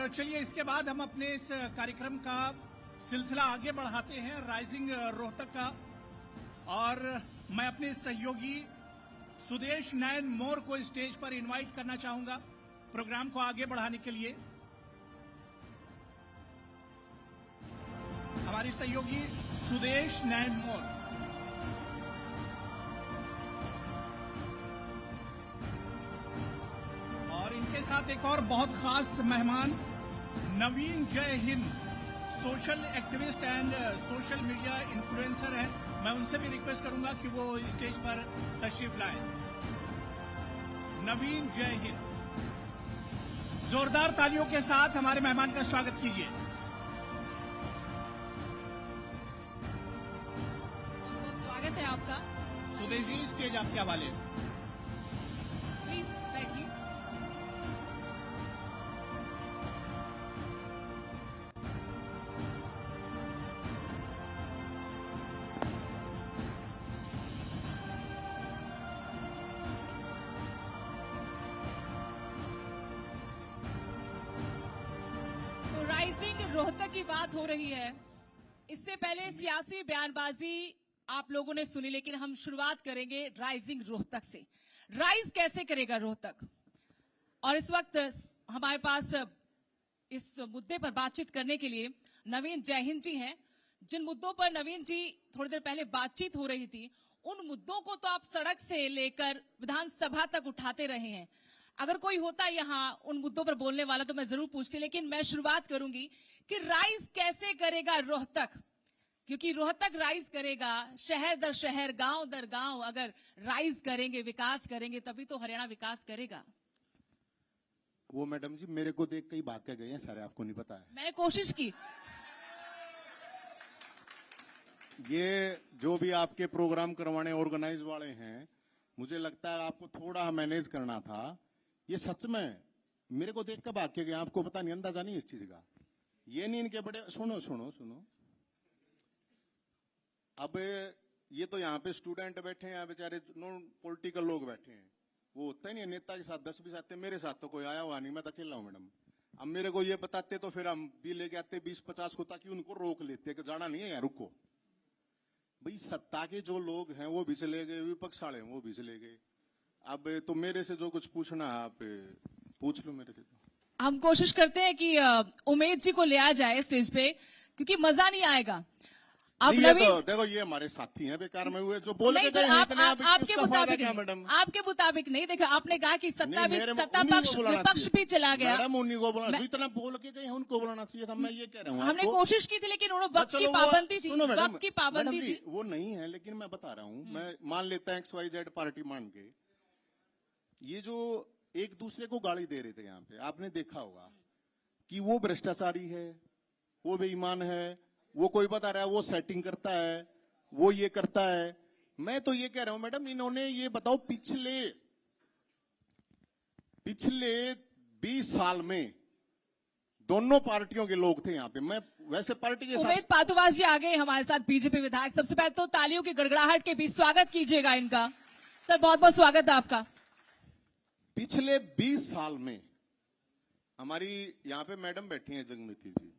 चलिए इसके बाद हम अपने इस कार्यक्रम का सिलसिला आगे बढ़ाते हैं राइजिंग रोहतक का, और मैं अपने सहयोगी सुदेश नयन मोर को स्टेज पर इनवाइट करना चाहूंगा प्रोग्राम को आगे बढ़ाने के लिए। हमारी सहयोगी सुदेश नयन मोर। और इनके साथ एक और बहुत खास मेहमान नवीन जय Hind, social activist and social media influencer हैं। मैं उनसे भी रिक्वेस्ट करूंगा कि वो स्टेज पर तशरीफ लाएं। नवीन जय हिंद, जोरदार तालियों के साथ हमारे मेहमान का स्वागत कीजिए। बहुत स्वागत है आपका। सुदेश जी, स्टेज आपके हवाले। प्लीज बैठिए। तो राइजिंग रोहतक की बात हो रही है। इससे पहले सियासी बयानबाजी आप लोगों ने सुनी, लेकिन हम शुरुआत करेंगे राइजिंग रोहतक से। राइज कैसे करेगा रोहतक? और इस वक्त हमारे पास इस मुद्दे पर बातचीत करने के लिए नवीन जय हिंद जी हैं। जिन मुद्दों पर नवीन जी थोड़ी देर पहले बातचीत हो रही थी, उन मुद्दों को तो आप सड़क से लेकर विधानसभा तक उठाते रहे हैं। अगर कोई होता यहाँ उन मुद्दों पर बोलने वाला तो मैं जरूर पूछती, लेकिन मैं शुरुआत करूंगी कि राइज कैसे करेगा रोहतक, क्योंकि रोहतक राइज करेगा। शहर दर शहर, गांव दर गांव अगर राइज करेंगे, विकास करेंगे, तभी तो हरियाणा विकास करेगा। वो मैडम जी मेरे को देख के ही भाग के गए हैं सारे, आपको नहीं पता है। मैंने कोशिश की। ये जो भी आपके प्रोग्राम करवाने ऑर्गेनाइज वाले हैं, मुझे लगता है आपको थोड़ा मैनेज करना था। ये सच में मेरे को देख के भाग के गए, आपको पता नहीं, अंदाजा नहीं इस चीज का। ये नहीं इनके बड़े, सुनो सुनो सुनो, अब ये तो यहाँ पे स्टूडेंट बैठे हैं, बेचारे नॉन पॉलिटिकल लोग बैठे हैं। वो होता ही नहीं, नेता के साथ 10-20 आते, मेरे साथ तो कोई आया हुआ नहीं, मैं तो अकेला हूं मैडम। अब मेरे को ये बताते तो फिर हम भी लेके आते 20-50 को, ताकि उनको रोक लेते कि जाना नहीं है यार, रुको भाई। सत्ता के जो लोग हैं वो भी चले गए, विपक्ष वाले हैं वो भी चले गए। अब तो मेरे से जो कुछ पूछना है आप पूछ लो मेरे से। हम कोशिश करते हैं कि उमेद जी को ले आ जाए स्टेज पे, क्योंकि मजा नहीं आएगा। अब ये तो देखो, ये हमारे साथी हैं बेकार में हुए जो बोल के गए हैं, आपके मुताबिक मैडम, आपके मुताबिक नहीं। देखो, आपने कहा कि सत्ता पक्ष विपक्ष भी चला गया। मैडम उन्हीं को बोलना, जितना बोल के गए हैं उनको बुलाना चाहिए था। मैं ये कह रहा हूँ, हमने कोशिश की थी, लेकिन उन्होंने वक्त की पाबंदी थी, वक्त की पाबंदी थी। वो नहीं है, लेकिन मैं बता रहा हूँ, मैं मान लेता है XYZ पार्टी मान के, ये जो एक दूसरे को गाली दे रहे थे यहाँ पे, आपने देखा होगा कि वो भ्रष्टाचारी है, वो बेईमान है, वो कोई बता रहा है वो सेटिंग करता है, वो ये करता है। मैं तो ये कह रहा हूं मैडम, इन्होंने ये बताओ पिछले 20 साल में दोनों पार्टियों के लोग थे यहाँ पे। मैं वैसे पार्टी के साथ, उमेद पातुवास जी आ गए हमारे साथ, बीजेपी विधायक। सबसे पहले तो तालियों की गड़गड़ाहट के बीच स्वागत कीजिएगा इनका। सर, बहुत बहुत स्वागत है आपका। पिछले 20 साल में हमारी यहाँ पे मैडम बैठी हैं जगमिती जी,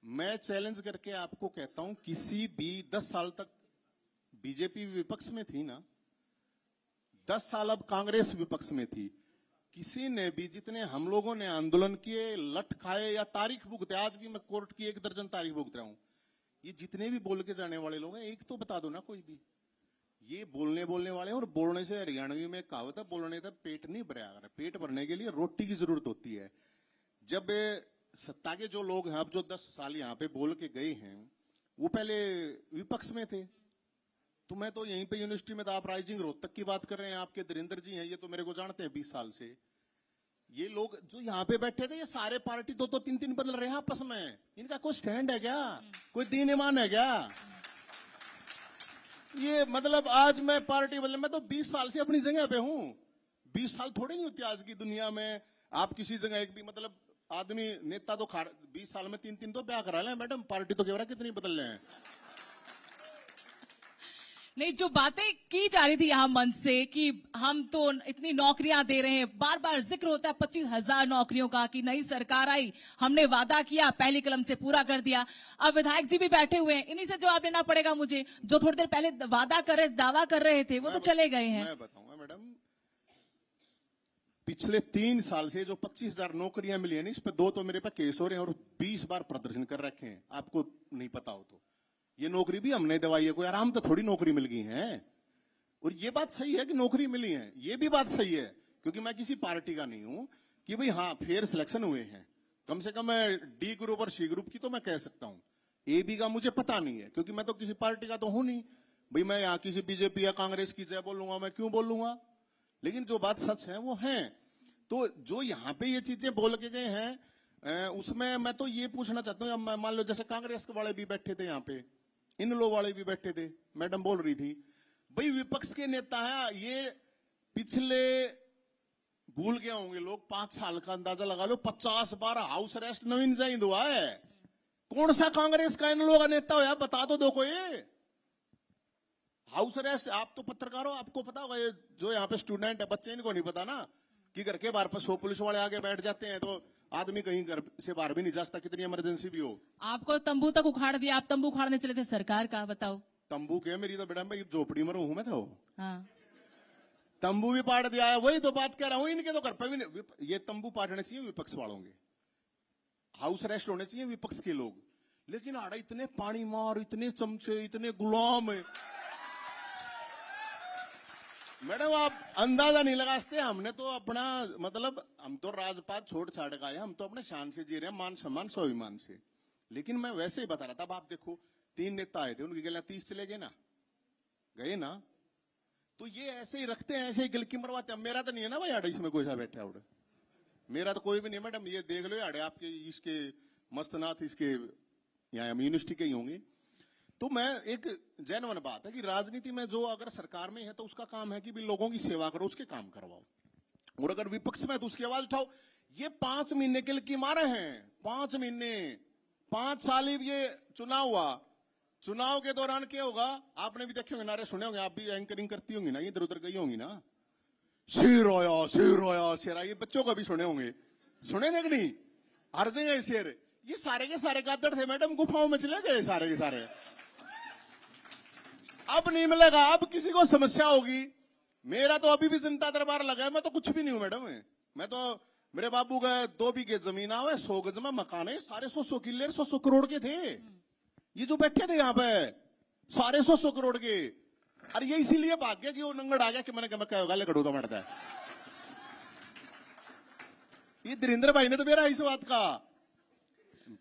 मैं चैलेंज करके आपको कहता हूं, किसी भी 10 साल तक बीजेपी विपक्ष में थी ना, 10 साल अब कांग्रेस विपक्ष में थी, किसी ने भी, जितने हम लोगों ने आंदोलन किए, लठ खाए या तारीख भुगते, आज भी मैं कोर्ट की 1 दर्जन तारीख भुगत रहा हूं, ये जितने भी बोल के जाने वाले लोग हैं, एक तो बता दो ना कोई भी। ये बोलने वाले हैं, और बोलने से, हरियाणवी में कहावत है, बोलने से पेट नहीं भरा, पेट भरने के लिए रोटी की जरूरत होती है। जब सत्ता के जो लोग हैं, अब जो 10 साल यहाँ पे बोल के गए हैं, वो पहले विपक्ष में थे। तो मैं तो यहीं पे यूनिवर्सिटी में था, आप राइजिंग रोहतक की बात कर रहे हैं, आपके धीरेन्द्र जी हैं, ये तो मेरे को जानते हैं 20 साल से। ये लोग जो यहाँ पे बैठे थे, ये सारे पार्टी 2-3 बदल रहे हैं आपस में। इनका कोई स्टैंड है क्या? कोई दीन ईमान है क्या? ये मतलब आज मैं पार्टी बदल, मैं तो 20 साल से अपनी जगह पे हूँ। 20 साल थोड़े नहीं होती आज की दुनिया में। आप किसी जगह एक भी मतलब आदमी नेता तो 20 साल में 3 तो ब्याह करा ले मैडम, पार्टी तो केवरा कितनी बदल रहे हैं। नहीं, जो बातें की जा रही थी यहाँ मंच से कि हम तो इतनी नौकरियां दे रहे हैं, बार बार जिक्र होता है 25,000 नौकरियों का कि नई सरकार आई, हमने वादा किया, पहली कलम से पूरा कर दिया। अब विधायक जी भी बैठे हुए हैं, इन्हीं से जवाब लेना पड़ेगा मुझे। जो थोड़ी देर पहले दावा कर रहे थे वो तो चले गए हैं। मैं बताऊंगा मैडम, पिछले 3 साल से जो 25,000 नौकरियां मिली है ना, इस पे 2 तो मेरे पे केस हो रहे हैं और 20 बार प्रदर्शन कर रखे हैं। आपको नहीं पता हो तो ये नौकरी भी हमने दवाई है, कोई आराम तो थोड़ी नौकरी मिल गई है। और ये बात सही है कि नौकरी मिली है, ये भी बात सही है, क्योंकि मैं किसी पार्टी का नहीं हूं कि भाई हाँ फेयर सिलेक्शन हुए हैं। कम से कम मैं डी ग्रुप और सी ग्रुप की तो मैं कह सकता हूं, ए बी का मुझे पता नहीं है, क्योंकि मैं तो किसी पार्टी का तो हूं नहीं। भाई मैं यहाँ किसी बीजेपी या कांग्रेस की जय बोलूंगा, मैं क्यों बोलूंगा? लेकिन जो बात सच है वो है। तो जो यहाँ पे ये चीजें बोल के गए हैं, उसमें मैं तो ये पूछना चाहता हूँ, मान लो जैसे कांग्रेस वाले भी बैठे थे यहाँ पे, इन लो वाले भी बैठे थे, मैडम बोल रही थी भाई विपक्ष के नेता है ये, पिछले भूल गए होंगे लोग, 5 साल का अंदाजा लगा लो, 50 बार हाउस अरेस्ट नवीन जैन हुआ है। कौन सा कांग्रेस का इन लोगों का नेता हो, बता तो दो कोई हाउस अरेस्ट। आप तो पत्रकार हो, आपको पता होगा, ये जो यहाँ पे स्टूडेंट है बच्चे, इनको नहीं पता ना कि घर के बाहर पर 100 पुलिस वाले आगे बैठ जाते हैं तो आदमी कहीं घर से बाहर भी नहीं जा सकता, कितनी इमरजेंसी भी हो। आपको तंबू तक उखाड़ दिया, आप तंबू उखाड़ने चले थे सरकार का, बताओ। तंबू के मेरी तो बेटा भाई झोपड़ी में रहूं मैं तो। हाँ, तंबू भी पाट दिया है, वही तो बात कह रहा हूं, इनके तो घर पे भी नहीं। ये तंबू पाटने चाहिए विपक्ष वालों के, हाउस अरेस्ट होने चाहिए विपक्ष के लोग। लेकिन आड़ा इतने पानी मार, इतने चमचे, इतने गुलाम है मैडम, आप अंदाजा नहीं लगा सकते। हमने तो अपना मतलब, हम तो राजपाट छोड़ छाड़ का है, हम तो अपने शान से जी रहे हैं, मान सम्मान स्वाभिमान से। लेकिन मैं वैसे ही बता रहा था, अब आप देखो 3 नेता आए थे, उनकी गलियां 30 चले गए ना, गए ना। तो ये ऐसे ही रखते हैं, ऐसे ही गिलकी मरवाते हैं। मेरा तो नहीं है ना भाई आड़े, इसमें कोई सा बैठा उड़े, मेरा तो कोई भी नहीं मैडम। ये देख लो आड़े आपके, इसके मस्तनाथ इसके यहाँ यूनिवर्सिटी के ही होंगे। तो मैं एक जेन्युइन बात है कि राजनीति में जो अगर सरकार में है तो उसका काम है कि भी लोगों की सेवा करो, उसके काम करवाओ, और अगर विपक्ष में तो उसकी आवाज उठाओ। ये 5 महीने के लिए मारे हैं, 5 महीने, 5 साल ही ये चुनाव हुआ। चुनाव के दौरान क्या होगा आपने भी देखे होंगे, नारे सुने होंगे, आप भी एंकरिंग करती होंगी ना, इधर उधर गई होंगी ना, शेर आया शेर आया शेर आया, ये बच्चों का भी सुने होंगे, सुने ना कि नहीं, हर जगह शेर। ये सारे के सारे गादड़ थे मैडम, गुफाओं में चले गए सारे के सारे। अब नहीं मिलेगा, अब किसी को समस्या होगी। मेरा तो अभी भी जनता दरबार लगा है, मैं तो कुछ भी नहीं हूं मैडम। मैं तो, मेरे बाबू का 2 बीघे जमीन आवे, 100 गज में मकान है, सारे 100 किले 100 करोड़ के थे। ये जो बैठे थे यहाँ पे सारे 100 करोड़ के, अरे ये इसीलिए भाग गया कि वो नंगड़ आ गया कि मैंने कहा गाले कड़ोदा मरता है। ये धीरेन्द्र भाई ने तो मेरा इस बात का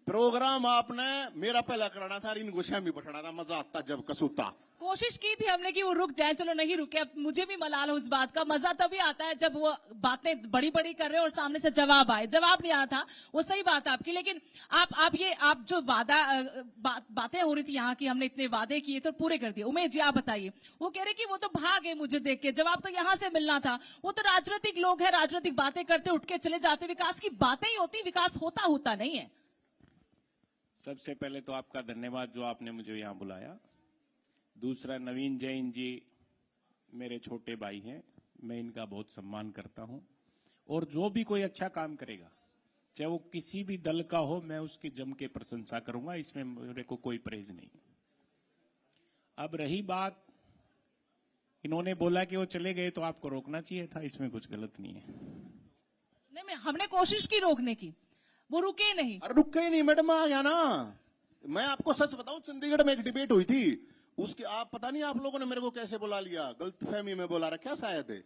प्रोग्राम आपने मेरा पहला कराना था, इनको शामी बैठाना था, मजा आता जब कसूता। कोशिश की थी हमने कि वो रुक जाए, चलो नहीं रुके। अब मुझे भी मलाल है उस बात का, मजा तभी आता है जब वो बातें बड़ी बड़ी कर रहे हो और सामने से जवाब आए। जवाब नहीं आया था, वो सही बात आपकी। लेकिन आप जो बातें हो रही थी यहाँ की, हमने इतने वादे किए तो पूरे कर दिए। उमेश जी आप बताइए, वो कह रहे कि वो तो भागे मुझे देख के, जवाब तो यहाँ से मिलना था। वो तो राजनीतिक लोग हैं, राजनीतिक बातें करते उठ के चले जाते, विकास की बातें ही होती, विकास होता नहीं है। सबसे पहले तो आपका धन्यवाद जो आपने मुझे यहाँ बुलाया। दूसरा, नवीन जैन जी मेरे छोटे भाई हैं, मैं इनका बहुत सम्मान करता हूं, और जो भी कोई अच्छा काम करेगा, चाहे वो किसी भी दल का हो, मैं उसकी जम के प्रशंसा करूंगा, इसमें मेरे को कोई परहेज नहीं। अब रही बात, इन्होंने बोला कि वो चले गए तो आपको रोकना चाहिए था, इसमें कुछ गलत नहीं है। नहीं, हमने कोशिश की रोकने की, वो रुके नहीं। अरे रुके ही नहीं मैडम, आ गया ना। मैं आपको सच बताऊं, चंडीगढ़ में एक डिबेट हुई थी, उसके आप पता नहीं आप लोगों ने मेरे को कैसे बुला लिया, गलतफहमी में बुला रखा शायद है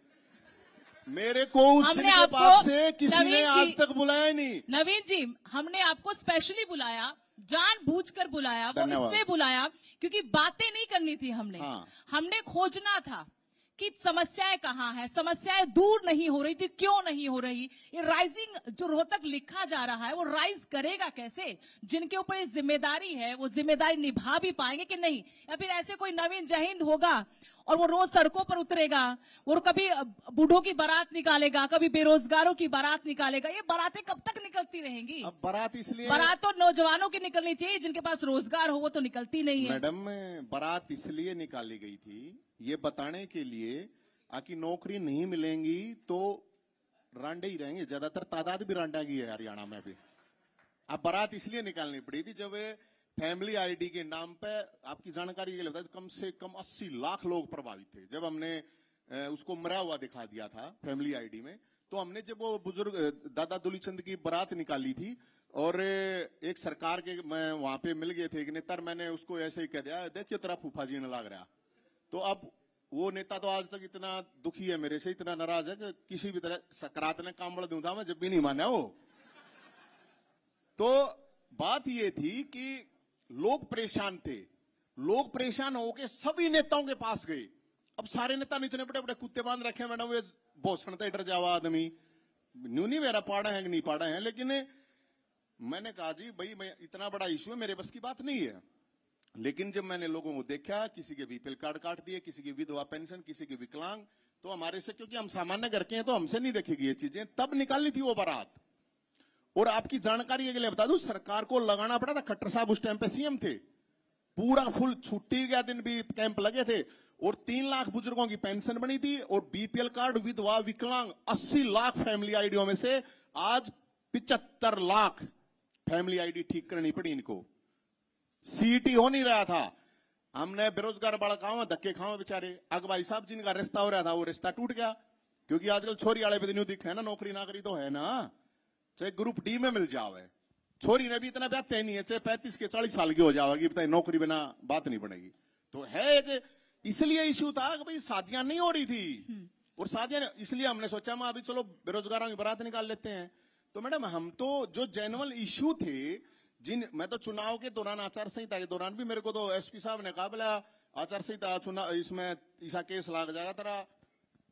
मेरे को। उस दिन के बाद से किसी ने आज तक बुलाया नहीं। नवीन जी, हमने आपको स्पेशली बुलाया, जानबूझकर बुलाया, वो इसलिए बुलाया क्योंकि बातें नहीं करनी थी हमने। हाँ। हमने खोजना था कि समस्याएं कहाँ हैं, समस्याएं दूर नहीं हो रही थी, क्यों नहीं हो रही? ये राइजिंग जो रोहतक लिखा जा रहा है वो राइज करेगा कैसे? जिनके ऊपर ये जिम्मेदारी है वो जिम्मेदारी निभा भी पाएंगे कि नहीं? या फिर ऐसे कोई नवीन जयहिंद होगा और वो रोज सड़कों पर उतरेगा, वो कभी बूढ़ों की बारात निकालेगा, कभी बेरोजगारों की बारात निकालेगा? ये बारातें कब तक निकलती रहेंगी? अब बारात इसलिए, बारात तो नौजवानों की निकलनी चाहिए, जिनके पास रोजगार हो वो तो निकलती नहीं है। मैडम बारात इसलिए निकाली गई थी ये बताने के लिए कि नौकरी नहीं मिलेंगी तो रांडे ही रहेंगे, ज्यादातर तादाद भी रांडा की है हरियाणा में भी। अब बारात इसलिए निकालनी पड़ी थी जब फैमिली आईडी के नाम पे, आपकी जानकारी के लिए बता, कम से कम 80 लाख लोग प्रभावित थे। जब हमने उसको मरा हुआ दिखा दिया था फैमिली आईडी में, तो हमने जब वो बुजुर्ग दादा दुलीचंद की बारात निकाली थी और एक सरकार के मैं वहां पे मिल गए थे एक नेता, मैंने उसको ऐसे ही कह दिया, देखियो तेरा फूफा जी न लग रहा। तो अब वो नेता तो आज तक इतना दुखी है मेरे से, इतना नाराज है कि किसी भी तरह सकरात ने काम बढ़ दूं था मैं, जब भी नहीं माना वो। तो बात ये थी कि लोग परेशान थे, लोग परेशान होके सभी नेताओं के पास गए। अब सारे नेता इतने बड़े बड़े कुत्ते बांध रखे हैं मैडम, वे भोसण तो डर जावा आदमी, न्यू नहीं मेरा पाड़ा है कि नहीं पाड़ा है। लेकिन मैंने कहा जी भाई मैं इतना बड़ा इशू है, मेरे बस की बात नहीं है। लेकिन जब मैंने लोगों को देखा, किसी के बीपीएल कार्ड काट दिए, किसी की विधवा पेंशन, किसी के विकलांग, तो हमारे से, क्योंकि हम सामान्य घर के हैं तो हमसे नहीं देखेगी ये चीजें, तब निकाली थी वो बारात। और आपकी जानकारी के लिए बता दूं, सरकार को लगाना पड़ा था, खट्टर साहब उस टाइम पे सीएम थे, पूरा फुल छुट्टी का दिन भी कैंप लगे थे, और 3 लाख बुजुर्गों की पेंशन बनी थी, और बीपीएल कार्ड, विधवा, विकलांग 80 लाख फैमिली आईडियों में से आज 75 लाख फैमिली आईडी ठीक करनी पड़ी इनको। सीटी हो नहीं रहा था, हमने बेरोजगार बड़ा खाओ, धक्के खाओ बेचारे। अगवाई साहब जिनका रिश्ता हो रहा था वो रिश्ता टूट गया, क्योंकि आजकल छोरी वाले पे न्यू दिख रहे हैं ना, नौकरी ना करी तो है ना, चाहे ग्रुप डी में मिल जावे, छोरी ने भी इतना ब्याह तय नहीं है, चाहे 35 के 40 साल की हो जाएगी, बताइए नौकरी बिना बात नहीं बनेगी। तो है एक इसलिए इश्यू था कि भाई शादियां नहीं हो रही थी, और शादियां, इसलिए हमने सोचा मैं अभी चलो बेरोजगारों की बारात निकाल लेते हैं। तो मैडम हम तो जो जेन्युइन इश्यू थे, मैं तो चुनाव के दौरान, आचार संहिता के दौरान भी मेरे को तो एसपी साहब ने कहा, बोला आचार संहिता चुनाव इसमें ईसा केस लाग जाएगा, तेरा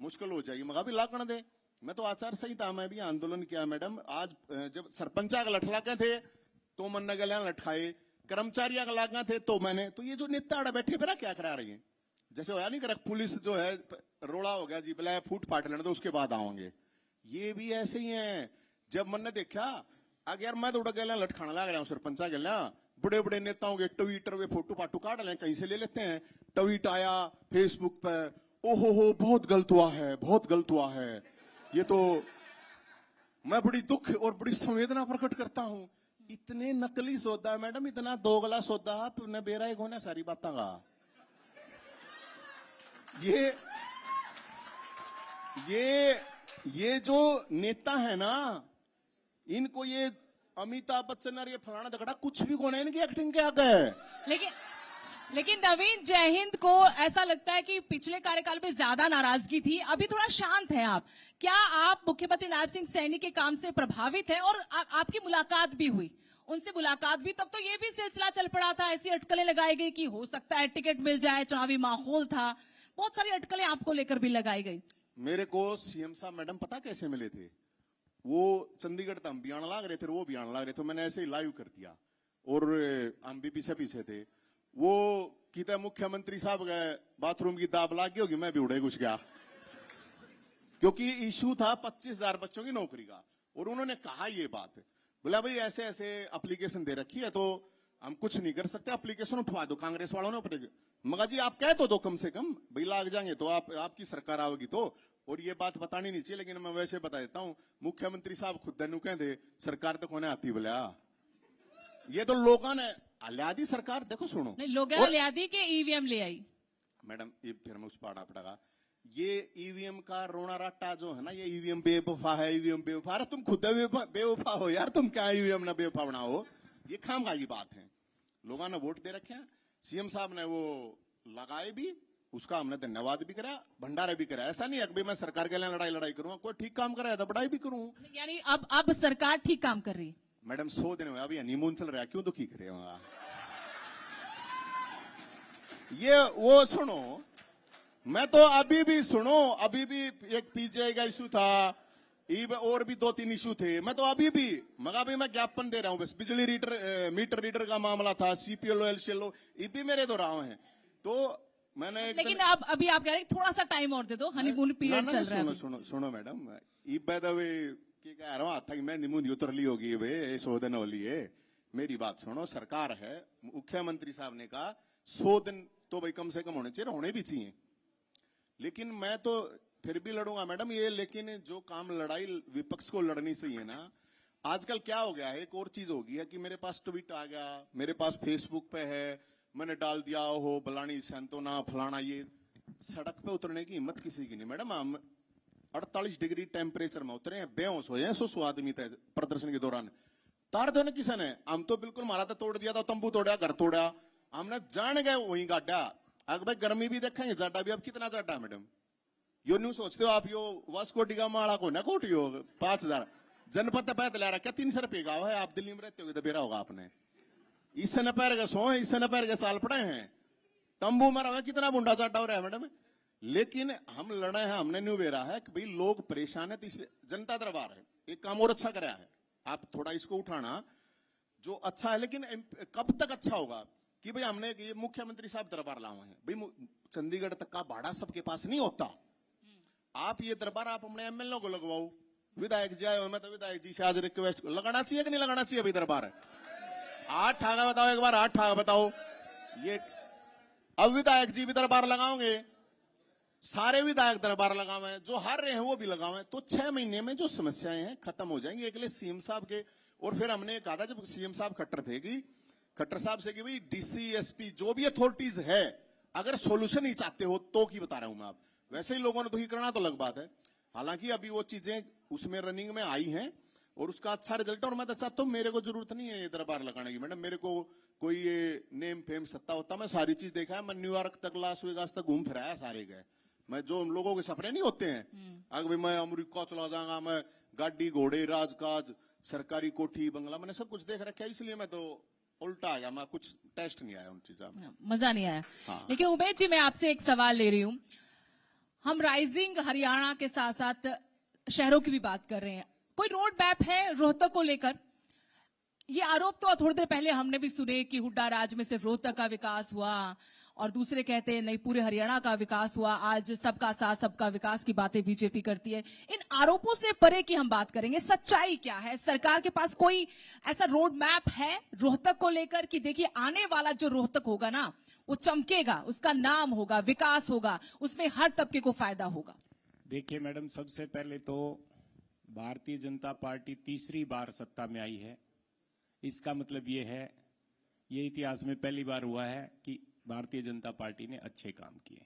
मुश्किल हो जाएगी। मगर भी लाकण दे, मैं तो आचार संहिता में भी आंदोलन किया मैडम। आज जब सरपंचा का लठलाके थे तो मन गलियां लटकाए, कर्मचारियों का लागा थे तो मैंने, तो ये जो नेता बैठे पे ना क्या करा रही है, जैसे होया नहीं कर, पुलिस जो है रोड़ा हो गया जी, बोला फूट फाट लेने तो उसके बाद आओगे, ये भी ऐसे ही है। जब मैंने देखा आगे यार मैं तो उड़ा गया लटखाना लग रहा हूँ, सरपंचा गया बड़े बड़े नेताओं के ट्विटर पे फोटो फाटो काट ले, कहीं से ले लेते हैं, ट्वीट आया फेसबुक पे, ओहो हो बहुत गलत हुआ है, बहुत गलत हुआ है, ये तो मैं बड़ी दुख और बड़ी संवेदना प्रकट करता हूं। इतने नकली सौदा है मैडम, इतना दोगला सौदा, आपने बेरा एक होना सारी बातों का। ये जो नेता है ना, इनको ये अमिताभ बच्चन और ये फलाना झगड़ा कुछ भी कौन है इनकी एक्टिंग के आगे। लेकिन नवीन जयहिंद को ऐसा लगता है कि पिछले कार्यकाल में ज्यादा नाराजगी थी, अभी थोड़ा शांत है आप। क्या आप मुख्यमंत्री नायब सिंह सैनी के काम से प्रभावित हैं? और आपकी मुलाकात भी हुई, उनसे मुलाकात भी, तब तो ये भी सिलसिला चल पड़ा था, ऐसी अटकलें लगाई गई कि हो सकता है टिकट मिल जाए, चुनावी माहौल था, बहुत सारी अटकलें आपको लेकर भी लगाई गई। मेरे को सीएम साहब मैडम पता कैसे मिले थे, वो चंडीगढ़ तक हम बयान लाग रहे थे, वो बयान लाग रहे थे, मैंने ऐसे ही लाइव कर दिया और हम भी पीछे थे। वो कहते मुख्यमंत्री साहब गए बाथरूम की दाब लाग गई होगी, मैं भी उड़े घुस गया, क्योंकि इशू था 25,000 बच्चों की नौकरी का। और उन्होंने कहा ये बात, बोला भाई ऐसे ऐसे एप्लीकेशन दे रखी है तो हम कुछ नहीं कर सकते, एप्लीकेशन उठवा दो, कांग्रेस वालों ने। मगर जी आप कह तो दो कम से कम, भाई लाग जाएंगे तो आपकी सरकार आओगी तो। और ये बात बतानी नहीं चाहिए लेकिन मैं वैसे बता देता हूं, मुख्यमंत्री साहब खुद दनु कहते सरकार तो कोने आती, बोला ये तो लोगों ने लियादी सरकार, देखो सुनो, नहीं लोगों ने लियादी के ईवीएम ले आई मैडम, ये फिर मैं उस पाड़ा पड़ेगा, ये ईवीएम का रोना रट्टा जो है ना, ये ईवीएम बेवफा है, ईवीएम बेवफा। अरे तुम खुद बेवफा हो यार, तुम क्या ईवीएम ना बेवफा बनाओ, ये खामखा की बात है। लोगों ने वोट दे रखे हैं, सीएम साहब ने वो लगाए भी, उसका हमने धन्यवाद भी करा, भंडारा भी करा। ऐसा नहीं है कि मैं सरकार के लिए लड़ाई करूंगा, कोई ठीक काम कराया तो बड़ाई भी करूं। यानी अब सरकार ठीक काम कर रही है मैडम, 100 दिन हुए, अभी हनीमून चल रहा है, क्यों दुखी करे ये वो सुनो, मैं तो अभी भी सुनो, अभी भी एक पीजीआई का इशू था, और भी 2-3 इशू थे। मैं तो अभी भी मगर अभी मैं ज्ञापन दे रहा हूं, बस बिजली मीटर रीडर का मामला था, सीपीएलओ एलसीएलओ, ये भी मेरे दोहराव हैं। तो मैंने लेकिन अब अभी आप कह रहे हैं थोड़ा सा टाइम और दे दो, हनीमून पीरियड चल रहा है। सुनो मैडम, कह रहा हूँ था कि मैं निमुन उतरली होगी वे शोधन होली है। मेरी बात सुनो, सरकार है, मुख्यमंत्री साहब ने कहा 100 दिन तो भाई कम से कम होने चाहिए, होने भी चाहिए। लेकिन मैं तो फिर भी लड़ूंगा मैडम ये, लेकिन जो काम लड़ाई विपक्ष को लड़नी चाहिए ना, आजकल क्या हो गया है, एक और चीज हो गई है कि मेरे पास ट्वीट आ गया, मेरे पास फेसबुक पे है, मैंने डाल दिया हो बलानी सैंतोना फलाना, ये सड़क पे उतरने की हिम्मत किसी की नहीं मैडम। हम 48 डिग्री टेम्परेचर में उतरे हैं, बेहोश हो हैं 100 आदमी थे प्रदर्शन के दौरान। तार धोने किसी ने, हम तो बिल्कुल मारा था, तोड़ दिया था, तंबू तोड़ा, घर तोड़ा, हमने जान गए वहीं गाड़ा। अगर भाई गर्मी भी देखेंगे, जाटा भी अब कितना जाटा है मैडम, यो न्यू सोचते हो आप, यो वास्को डिगा माड़ा को ना कोटी हो 5000 जनपद पैद ला रहा, क्या 300 रुपये गाँव है, आप दिल्ली में रहते हो तो बेरा होगा आपने। इससे न पैर के सो है, इससे न पैर के साल पड़े हैं, तंबू में रहा, कितना बुंडा चाटा हो रहा है मैडम। लेकिन हम लड़े हैं, हमने न्यू बेरा है कि भाई लोग परेशान है, तो इसलिए जनता दरबार है, एक काम और अच्छा कराया है, आप थोड़ा इसको उठाना जो अच्छा है। लेकिन कब तक अच्छा होगा कि भाई हमने ये मुख्यमंत्री साहब दरबार लाए हैं, भाई चंडीगढ़ तक का भाड़ा सबके पास नहीं होता। आप ये दरबार आप अपने एमएलए को लगवाओ, विधायक जी आए, मैं तो विधायक जी से आज रिक्वेस्ट, लगाना चाहिए कि नहीं लगाना चाहिए अभी दरबार? 8 ठागा बताओ, एक बार 8 ठागा बताओ। ये अब विधायक जी भी दरबार लगाओगे, सारे विधायक दरबार लगावे, जो हार रहे हैं वो भी लगावे, तो 6 महीने में जो समस्याएं हैं खत्म हो जाएंगी। अगले सीएम साहब के, और फिर हमने कहा था जब सीएम साहब खट्टर थे कि खट्टर साहब से कि भाई डीसी एसपी जो भी अथॉरिटीज है, अगर सोल्यूशन ही चाहते हो तो की बता रहा हूं मैं, आप वैसे ही लोगों ने तो ही करना तो अलग बात है। हालांकि अभी वो चीजें उसमें रनिंग में आई हैं और उसका अच्छा रिजल्ट, और मैं तो चाहता हूं, मेरे को जरूरत नहीं है ये दरबार लगाने की मैडम, मेरे को कोई ये नेम फेम सत्ता होता, मैं सारी चीज देखा है, मैं न्यूयॉर्क तक लास वेगास तक घूम फिराया, सारे गए मैं, जो लोगों के सपने नहीं होते हैं, अगर मैं अमेरिका चला जाऊंगा, मैं गाड़ी घोड़े राजकाज सरकारी कोठी बंगला, मैंने सब कुछ देख रखा है, इसलिए मैं तो उल्टा आ गया, मैं कुछ टेस्ट नहीं आया उन चीजों में, मजा नहीं आया। हाँ। लेकिन उमेश जी, मैं आपसे एक सवाल ले रही हूं, हम राइजिंग हरियाणा के साथ साथ शहरों की भी बात कर रहे हैं, कोई रोड मैप है रोहतक को लेकर? ये आरोप तो थोड़ी देर पहले हमने भी सुने कि हुड्डा राज में सिर्फ रोहतक का विकास हुआ, और दूसरे कहते हैं नहीं पूरे हरियाणा का विकास हुआ। आज सबका साथ सबका विकास की बातें बीजेपी करती है। इन आरोपों से परे की हम बात करेंगे, सच्चाई क्या है? सरकार के पास कोई ऐसा रोड मैप है रोहतक को लेकर कि देखिए आने वाला जो रोहतक होगा ना, वो चमकेगा, उसका नाम होगा, विकास होगा, उसमें हर तबके को फायदा होगा? देखिए मैडम, सबसे पहले तो भारतीय जनता पार्टी तीसरी बार सत्ता में आई है, इसका मतलब ये है, ये इतिहास में पहली बार हुआ है कि भारतीय जनता पार्टी ने अच्छे काम किए।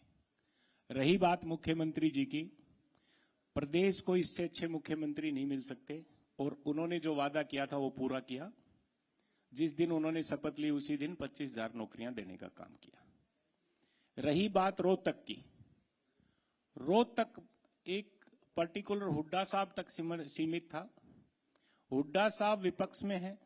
रही बात मुख्यमंत्री जी की, प्रदेश को इससे अच्छे मुख्यमंत्री नहीं मिल सकते, और उन्होंने जो वादा किया था वो पूरा किया। जिस दिन उन्होंने शपथ ली उसी दिन 25,000 नौकरियां देने का काम किया। रही बात रोहतक की, रोहतक एक पर्टिकुलर हुड्डा साहब तक सीमित था। हुड्डा साहब विपक्ष में है,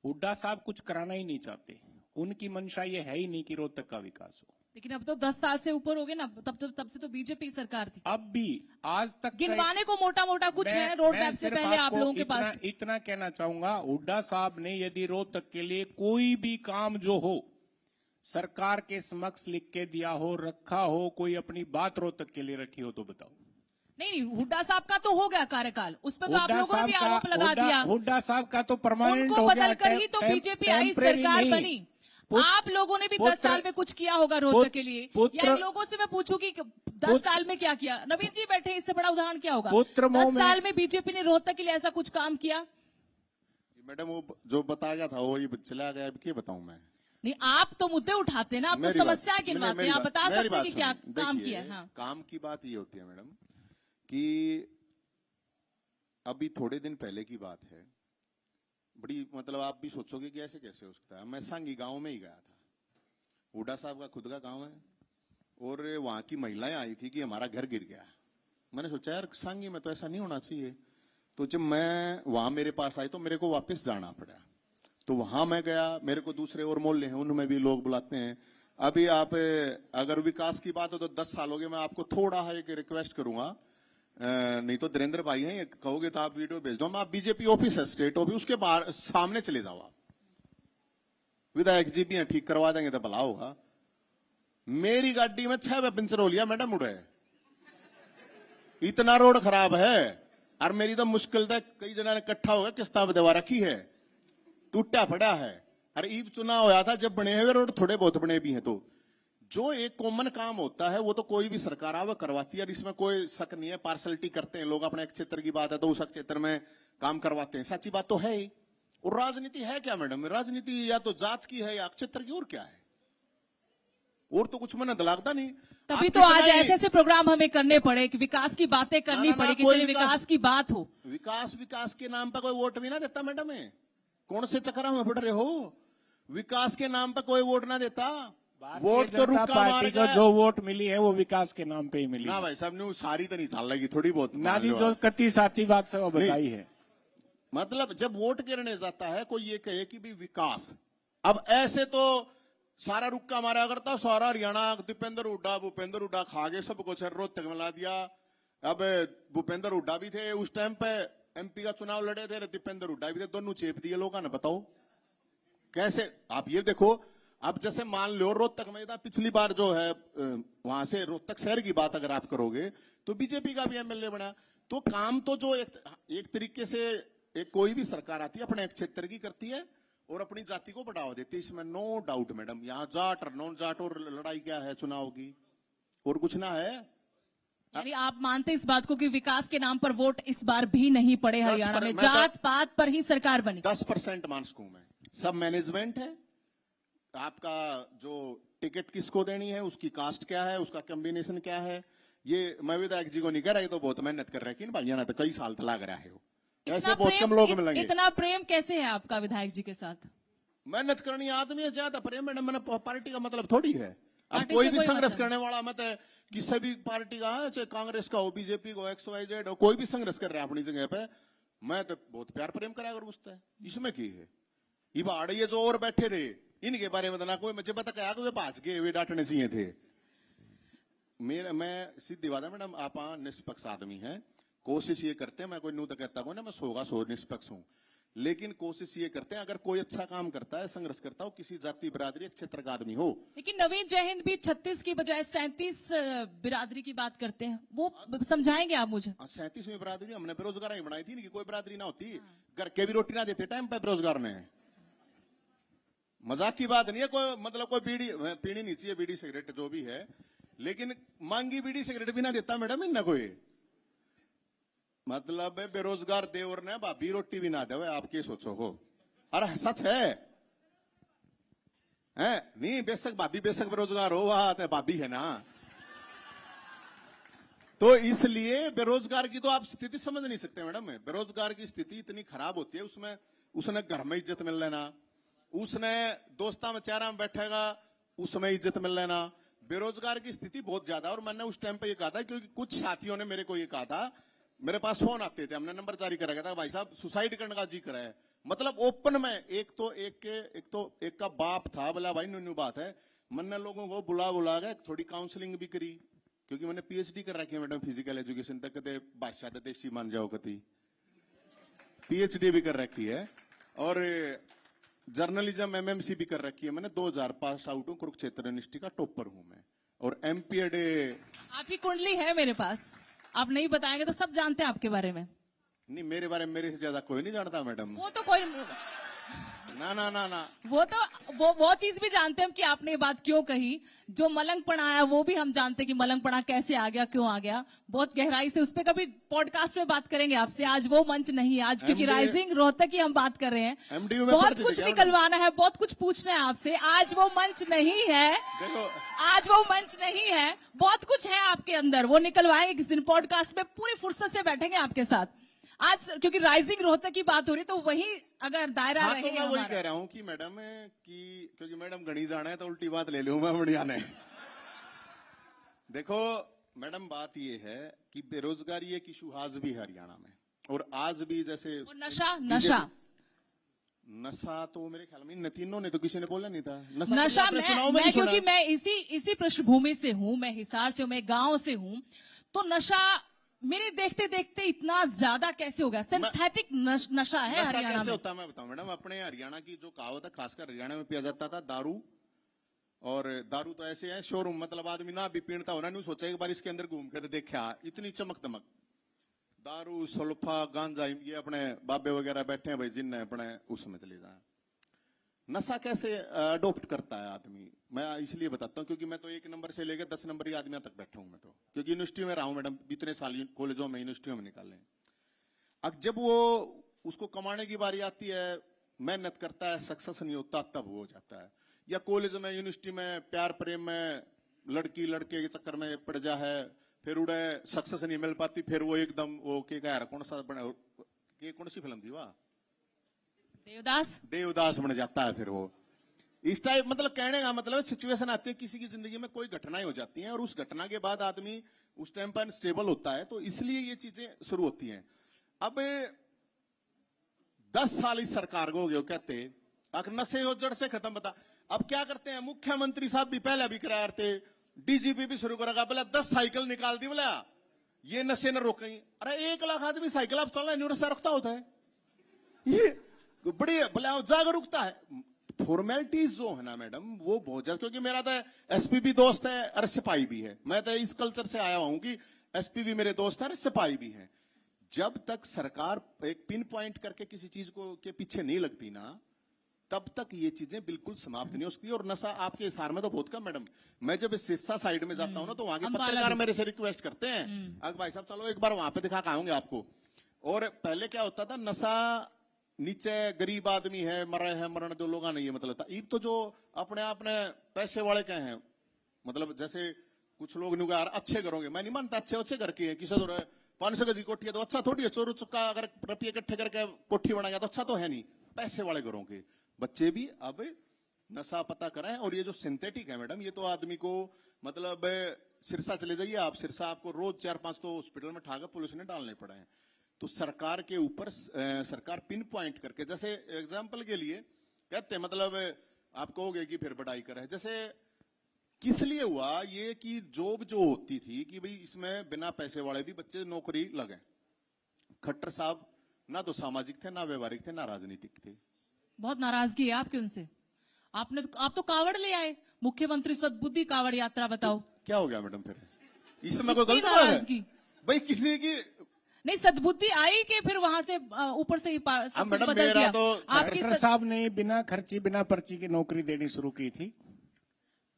हुड्डा साहब कुछ कराना ही नहीं चाहते, उनकी मंशा ये है ही नहीं कि रोहतक का विकास हो। लेकिन अब तो 10 साल से ऊपर हो गए ना, तब से तो बीजेपी सरकार थी। अब भी आज तक गिनवाने को मोटा मोटा कुछ है रोड मैप से पहले आप लोगों के पास? इतना कहना चाहूंगा, हुड्डा साहब ने यदि रोहतक के लिए कोई भी काम जो हो सरकार के समक्ष लिख के दिया हो, रखा हो, कोई अपनी बात रोहतक के लिए रखी हो तो बताओ। नहीं, हुड्डा साहब का तो हो गया कार्यकाल, उसमें तो आप लोगों ने भी आरोप लगा दिया। हुड्डा साहब का तो परमानेंट उनको हो गया, बदलकर ही तो बीजेपी आई, सरकार बनी। आप लोगों ने भी 10 साल में कुछ किया होगा रोहतक के लिए, या इन लोगों से मैं पूछूं कि 10 साल में क्या किया? नवीन जी बैठे, इससे बड़ा उदाहरण क्या होगा? 10 साल में बीजेपी ने रोहतक के लिए ऐसा कुछ काम किया? मैडम वो जो बताया गया था वो ही चला गया, अब क्या बताऊं मैं? नहीं, आप तो मुद्दे उठाते ना, आप तो समस्या गिनवाते हैं, आप बता सकते हैं कि क्या काम किया है। हाँ। काम की बात ये होती है मैडम कि अभी थोड़े दिन पहले की बात है, बड़ी मतलब आप भी सोचोगे कि ऐसे कैसे हो सकता है। मैं सांगी गांव में ही गया था, हुड्डा साहब का खुद का गांव है, और वहां की महिलाएं आई थी कि हमारा घर गिर गया। मैंने सोचा यार सांगी में तो ऐसा नहीं होना चाहिए, तो जब मैं वहां मेरे पास आई तो मेरे को वापस जाना पड़ा। तो वहां मैं गया, मेरे को दूसरे और मोहल्ले हैं उनमें भी लोग बुलाते हैं, अभी आप अगर विकास की बात हो तो 10 साल हो गए। मैं आपको थोड़ा है एक रिक्वेस्ट करूंगा, नहीं तो धीरेन्द्र भाई हैं, कहोगे तो आप वीडियो भेज दो। आप बीजेपी ऑफिस है, स्टेट ऑफिस, उसके बाहर सामने चले जाओ आप, विधायक जी भी हैं, ठीक करवा देंगे तो भला होगा। मेरी गाड़ी में 6 बार पंचर हो लिया मैडम उड़े, इतना रोड खराब है। और मेरी तो मुश्किल था, कई जना ने इकट्ठा हो गया, किस्ता दवा रखी है, टूटा पड़ा है। अरे ईब चुनाव होया था जब बने हुए रोड थोड़े बहुत बने भी हैं, तो जो एक कॉमन काम होता है वो तो कोई भी सरकार आवे करवाती है, और इसमें कोई शक नहीं है। पार्सलिटी करते हैं लोग, अपने एक क्षेत्र की बात है तो उस क्षेत्र में काम करवाते हैं, सच्ची बात तो है ही। और राजनीति है क्या मैडम? राजनीति या तो जात की है या क्षेत्र की, और क्या है? और तो कुछ मन लगता नहीं। तभी तो आज ऐसे ऐसे प्रोग्राम हमें करने पड़े कि विकास की बातें करनी पड़े, कि चलिए विकास की बात हो। विकास के नाम पर कोई वोट भी ना देता मैडम है, कौन से चक्कर में पड़ रहे हो? विकास के नाम पर कोई वोट ना देता, वोट तो रुका पार्टी को जो वोट मिली है वो विकास के नाम पे ही मिली ना भाई साहब ने सारी तो नहीं चल लगी, थोड़ी बहुत ना जी, जो कति साची बात से वो बताई है। मतलब जब वोट गिरने जाता है कोई ये कहे कि भी विकास, अब ऐसे तो सारा रुक्का मारा करता, सारा हरियाणा दीपेंद्र हुड्डा भूपेंद्र हुड्डा खा गए सब कुछ, रोहतक मिला दिया। अब भूपेंद्र हुड्डा भी थे उस टाइम पे, एमपी का चुनाव लड़े थे, दीपेंद्र हुड्डा भी थे, दोनों चेप दिए लोगों ने। बताओ कैसे? आप ये देखो, अब जैसे मान लो रोहतक में पिछली बार जो है वहां से रोहतक शहर की बात अगर आप करोगे तो बीजेपी का भी एमएलए बना। तो काम तो जो एक तरीके से एक कोई भी सरकार आती है अपने एक क्षेत्र की करती है और अपनी जाति को बढ़ावा देती है, इसमें नो डाउट मैडम। यहाँ जाट और नॉन जाट और लड़ाई क्या है चुनाव की, और कुछ ना है। यानी आप मानते इस बात को कि विकास के नाम पर वोट इस बार भी नहीं पड़े हरियाणा में, जात पात पर ही सरकार बनी? 10% मान सकूं मैं, सब मैनेजमेंट है। आपका जो टिकट किसको देनी है, उसकी कास्ट क्या है, उसका कॉम्बिनेशन क्या है, ये मैं विधायक जी को नहीं कह रहा, ये तो बहुत मेहनत कर रहे हैं भाई ना, तो कई साल तो लग रहा है। ऐसे बहुत कम लोग मिलेंगे। इतना प्रेम कैसे है आपका विधायक जी के साथ? मेहनत करनी आदमी है, ज्यादा प्रेम मैडम, मैंने पार्टी का मतलब थोड़ी है। अब कोई भी संघर्ष करने वाला मत है, किसी भी पार्टी का है, चाहे कांग्रेस का हो, बीजेपी को, XYZ हो, कोई भी संघर्ष कर रहा है अपनी जगह पे, मैं तो बहुत प्यार प्रेम करा कर घुसता है। इसमें की है ये बाड़, ये जो और बैठे थे इनके बारे में तो ना कोई मुझे पता क्या, वे भाज के वे डांटने चाहिए थे। मैं सीधी बात है मैडम, आप निष्पक्ष आदमी हैं, कोशिश ये करते हैं, मैं कोई नू तो कहता हूं ना मैं 100 निष्पक्ष हूं, लेकिन कोशिश ये करते हैं अगर कोई अच्छा काम करता है, संघर्ष करता हो, किसी जाति बिरादरी एक क्षेत्र का आदमी हो। लेकिन नवीन जयहिंद भी 36 की बजाय 37 बिरादरी की बात करते हैं, वो समझाएंगे आप मुझे? 37वीं बिरादरी हमने बेरोजगार ही बनाई थी कि कोई बिरादरी ना होती, घर के भी रोटी ना देते टाइम पे बेरोजगार ने। मजाक की बात नहीं है, कोई मतलब कोई बीड़ी पीनी नहीं चाहिए, बीड़ी सिगरेट जो भी है, लेकिन मांगी बीड़ी सिगरेट भी ना देता मैडम इन्ना कोई, मतलब बेरोजगार देवर ने भाभी रोटी भी ना दे, आप क्या सोचो हो? अरे सच है, नहीं बेशक भाभी बेशक बेरोजगार हो, वहां तो भाभी है ना। तो इसलिए बेरोजगार की तो आप स्थिति समझ नहीं सकते मैडम। बेरोजगार की स्थिति इतनी खराब होती है, उसमें उसने घर में इज्जत मिल लेना, उसने दोस्ता में चेहरा में बैठेगा उसमें इज्जत मिल लेना। बेरोजगार की स्थिति बहुत ज्यादा। और मैंने उस टाइम पे ये कहा था क्योंकि कुछ साथियों ने मेरे को ये कहा था, मेरे पास फोन आते थे, हमने नंबर जारी करा था, भाई साहब सुसाइड करने का जिक्र है, मतलब ओपन में। एक का बाप था, बोला भाई न्यू बात है, मैंने लोगों को बुला गए, थोड़ी काउंसलिंग भी करी, क्योंकि मैंने PhD कर रखी है मैडम फिजिकल एजुकेशन तक, कदे बादशाह देसी मान जाओ, कति PhD भी कर रखी है, और जर्नलिज्म MMC भी कर रखी है मैंने। 2000 पास आउट हूं, कुरुक्षेत्र यूनिवर्सिटी का टॉपर हूं मैं, और MPED। आपकी कुंडली है मेरे पास, आप नहीं बताएंगे तो सब जानते हैं आपके बारे में। नहीं मेरे बारे में मेरे से ज्यादा कोई नहीं जानता मैडम। वो तो कोई ना वो चीज भी जानते हैं कि आपने ये बात क्यों कही। जो मलंगपना आया वो भी हम जानते हैं कि मलंगपना कैसे आ गया, क्यों आ गया, बहुत गहराई से। उस पर कभी पॉडकास्ट में बात करेंगे आपसे, आज वो मंच नहीं है आज, क्योंकि राइजिंग रोहतक की हम बात कर रहे हैं। बहुत कुछ निकलवाना है, बहुत कुछ पूछना है आपसे, आज वो मंच नहीं है, आज वो मंच नहीं है, बहुत कुछ है आपके अंदर, वो निकलवाएंगे किसी दिन पॉडकास्ट में, पूरी फुर्सत से बैठेंगे आपके साथ। आज क्योंकि राइजिंग रोहतक की बात हो रही, तो वही अगर दायरा रहे। तो मैं वही कह रहा हूं कि मैडम कि क्योंकि मैडम गणी जाना है तो उल्टी बात ले लूं मैं बढ़िया ने। देखो मैडम बात ये है कि बेरोजगारी एक इशू आज भी है हरियाणा में, और आज भी जैसे नशा नशा तो मेरे ख्याल में इन तीनों ने तो किसी ने बोला नहीं था। नशा नशा आपने चुनाव में मैं नहीं सुना। क्योंकि मैं इसी पृष्ठभूमि से हूं, मैं हिसार से हूं, मैं गांव से हूं, तो नशा मेरे देखते देखते इतना ज्यादा कैसे हो गया? सिंथेटिक नशा है नशा हरियाणा कैसे में। होता है मैं बताऊं मैडम। अपने हरियाणा की जो कहावत है, खासकर हरियाणा में पिया जाता था दारू। और दारू तो ऐसे है शोरूम, मतलब आदमी ना भी पीणता होना नहीं सोचा, एक बार इसके अंदर घूम के तो देखा इतनी चमक दमक। दारू, सुल्फा, गांजा, ये अपने बाबे वगैरह बैठे हैं भाई, जिनने अपने उसमें चले जाए। नशा कैसे अडोप्ट करता है आदमी, मैं इसलिए बताता हूँ क्योंकि मैं तो 1 नंबर से लेकर 10 नंबर आदमियों तक बैठा हूं मैं तो, क्योंकि यूनिवर्सिटी में रहा हूं मैडम, इतने साल कॉलेजों में यूनिवर्सिटियों में निकाले। अब जब वो उसको कमाने की बारी आती है, मेहनत करता है, सक्सेस नहीं होता, तब वो हो जाता है। या कॉलेज में, यूनिवर्सिटी में प्यार प्रेम में लड़की लड़के के चक्कर में पड़ जा है, फिर उड़े सक्सेस नहीं मिल पाती, फिर वो एकदम वो के यार कौन सा बना, कौन सी फिल्म थी वाह, देवदास बन जाता है फिर वो। इस टाइप, मतलब कहने का मतलब सिचुएशन आती है किसी की जिंदगी में, कोई घटनाएं हो जाती हैं और उस घटना के बाद आदमी उस टाइम पर स्टेबल होता है, तो इसलिए ये चीजें शुरू होती हैं। अब 10 साल इस सरकार को हो गए कहते नशे हो जड़ से खत्म बता। अब क्या करते हैं, मुख्यमंत्री साहब भी पहले भी कराया थे, डीजीपी भी शुरू करेगा, बोला 10 साइकिल निकाल दी, बोला ये नशे न रोकें। अरे 1 लाख आदमी साइकिल अब चलना नहीं, नशा रखता होता है ये बड़ी बोला जागरूकता है। फॉर्मेलिटीज जो है ना मैडम, वो बहुत ज्यादा, क्योंकि मेरा तो एसपी भी दोस्त है और सिपाही भी है। मैं तो इस कल्चर से आया हूं कि एसपी भी मेरे दोस्त है और सिपाही भी है। जब तक सरकार एक पिन पॉइंट करके किसी चीज को के पीछे नहीं लगती ना, तब तक ये चीजें बिल्कुल समाप्त नहीं हो सकती। और नशा आपके हिसार में तो बहुत कम मैडम। मैं जब सिरसा साइड में जाता हूं ना, तो वहां के पत्रकार मेरे से रिक्वेस्ट करते हैं, अगर भाई साहब चलो एक बार वहां पे दिखा के आऊंगे आपको। और पहले क्या होता था, नशा नीचे गरीब आदमी है, मरे हैं, मरण दो लोग नहीं है, मतलब था। अब तो जो अपने पैसे वाले के हैं, मतलब जैसे कुछ लोग नहीं यार अच्छे करोगे, मैं नहीं मानता अच्छे घर के हैं, किसी तो 500 गज की कोठी है तो अच्छा थोड़ी है, चोरू चुक्का अगर रुपये इकट्ठे करके कोठी बनाया तो अच्छा तो है नहीं। पैसे वाले घरों के बच्चे भी अब नशा पता कराएं। और ये जो सिंथेटिक है मैडम, ये तो आदमी को, मतलब सिरसा चले जाइए आप, सिरसा आपको रोज 4-5 तो हॉस्पिटल में ठाकर पुलिस ने डालने पड़े हैं। तो सरकार के ऊपर सरकार पिन पॉइंट करके, जैसे एग्जाम्पल के लिए कहते हैं, मतलब आप कहोगे कि फिर बढ़ाई करे, जैसे किस लिए हुआ ये कि जॉब जो होती थी कि भाई इसमें बिना पैसे वाले भी बच्चे नौकरी लगे। खट्टर साहब ना तो सामाजिक थे, ना व्यवहारिक थे, ना राजनीतिक थे। बहुत नाराजगी है आपकी उनसे। आप तो कावड़ ले आए, मुख्यमंत्री सद्बुद्धि कावड़ यात्रा, बताओ क्या हो गया मैडम? फिर इसमें कोई गलत नाराजगी है भाई? किसी की नहीं, सद्बुद्धि आई कि फिर वहां से ऊपर से ही सब कुछ बदल गया? तो खट्टर साहब ने बिना खर्ची बिना पर्ची की नौकरी देनी शुरू की थी।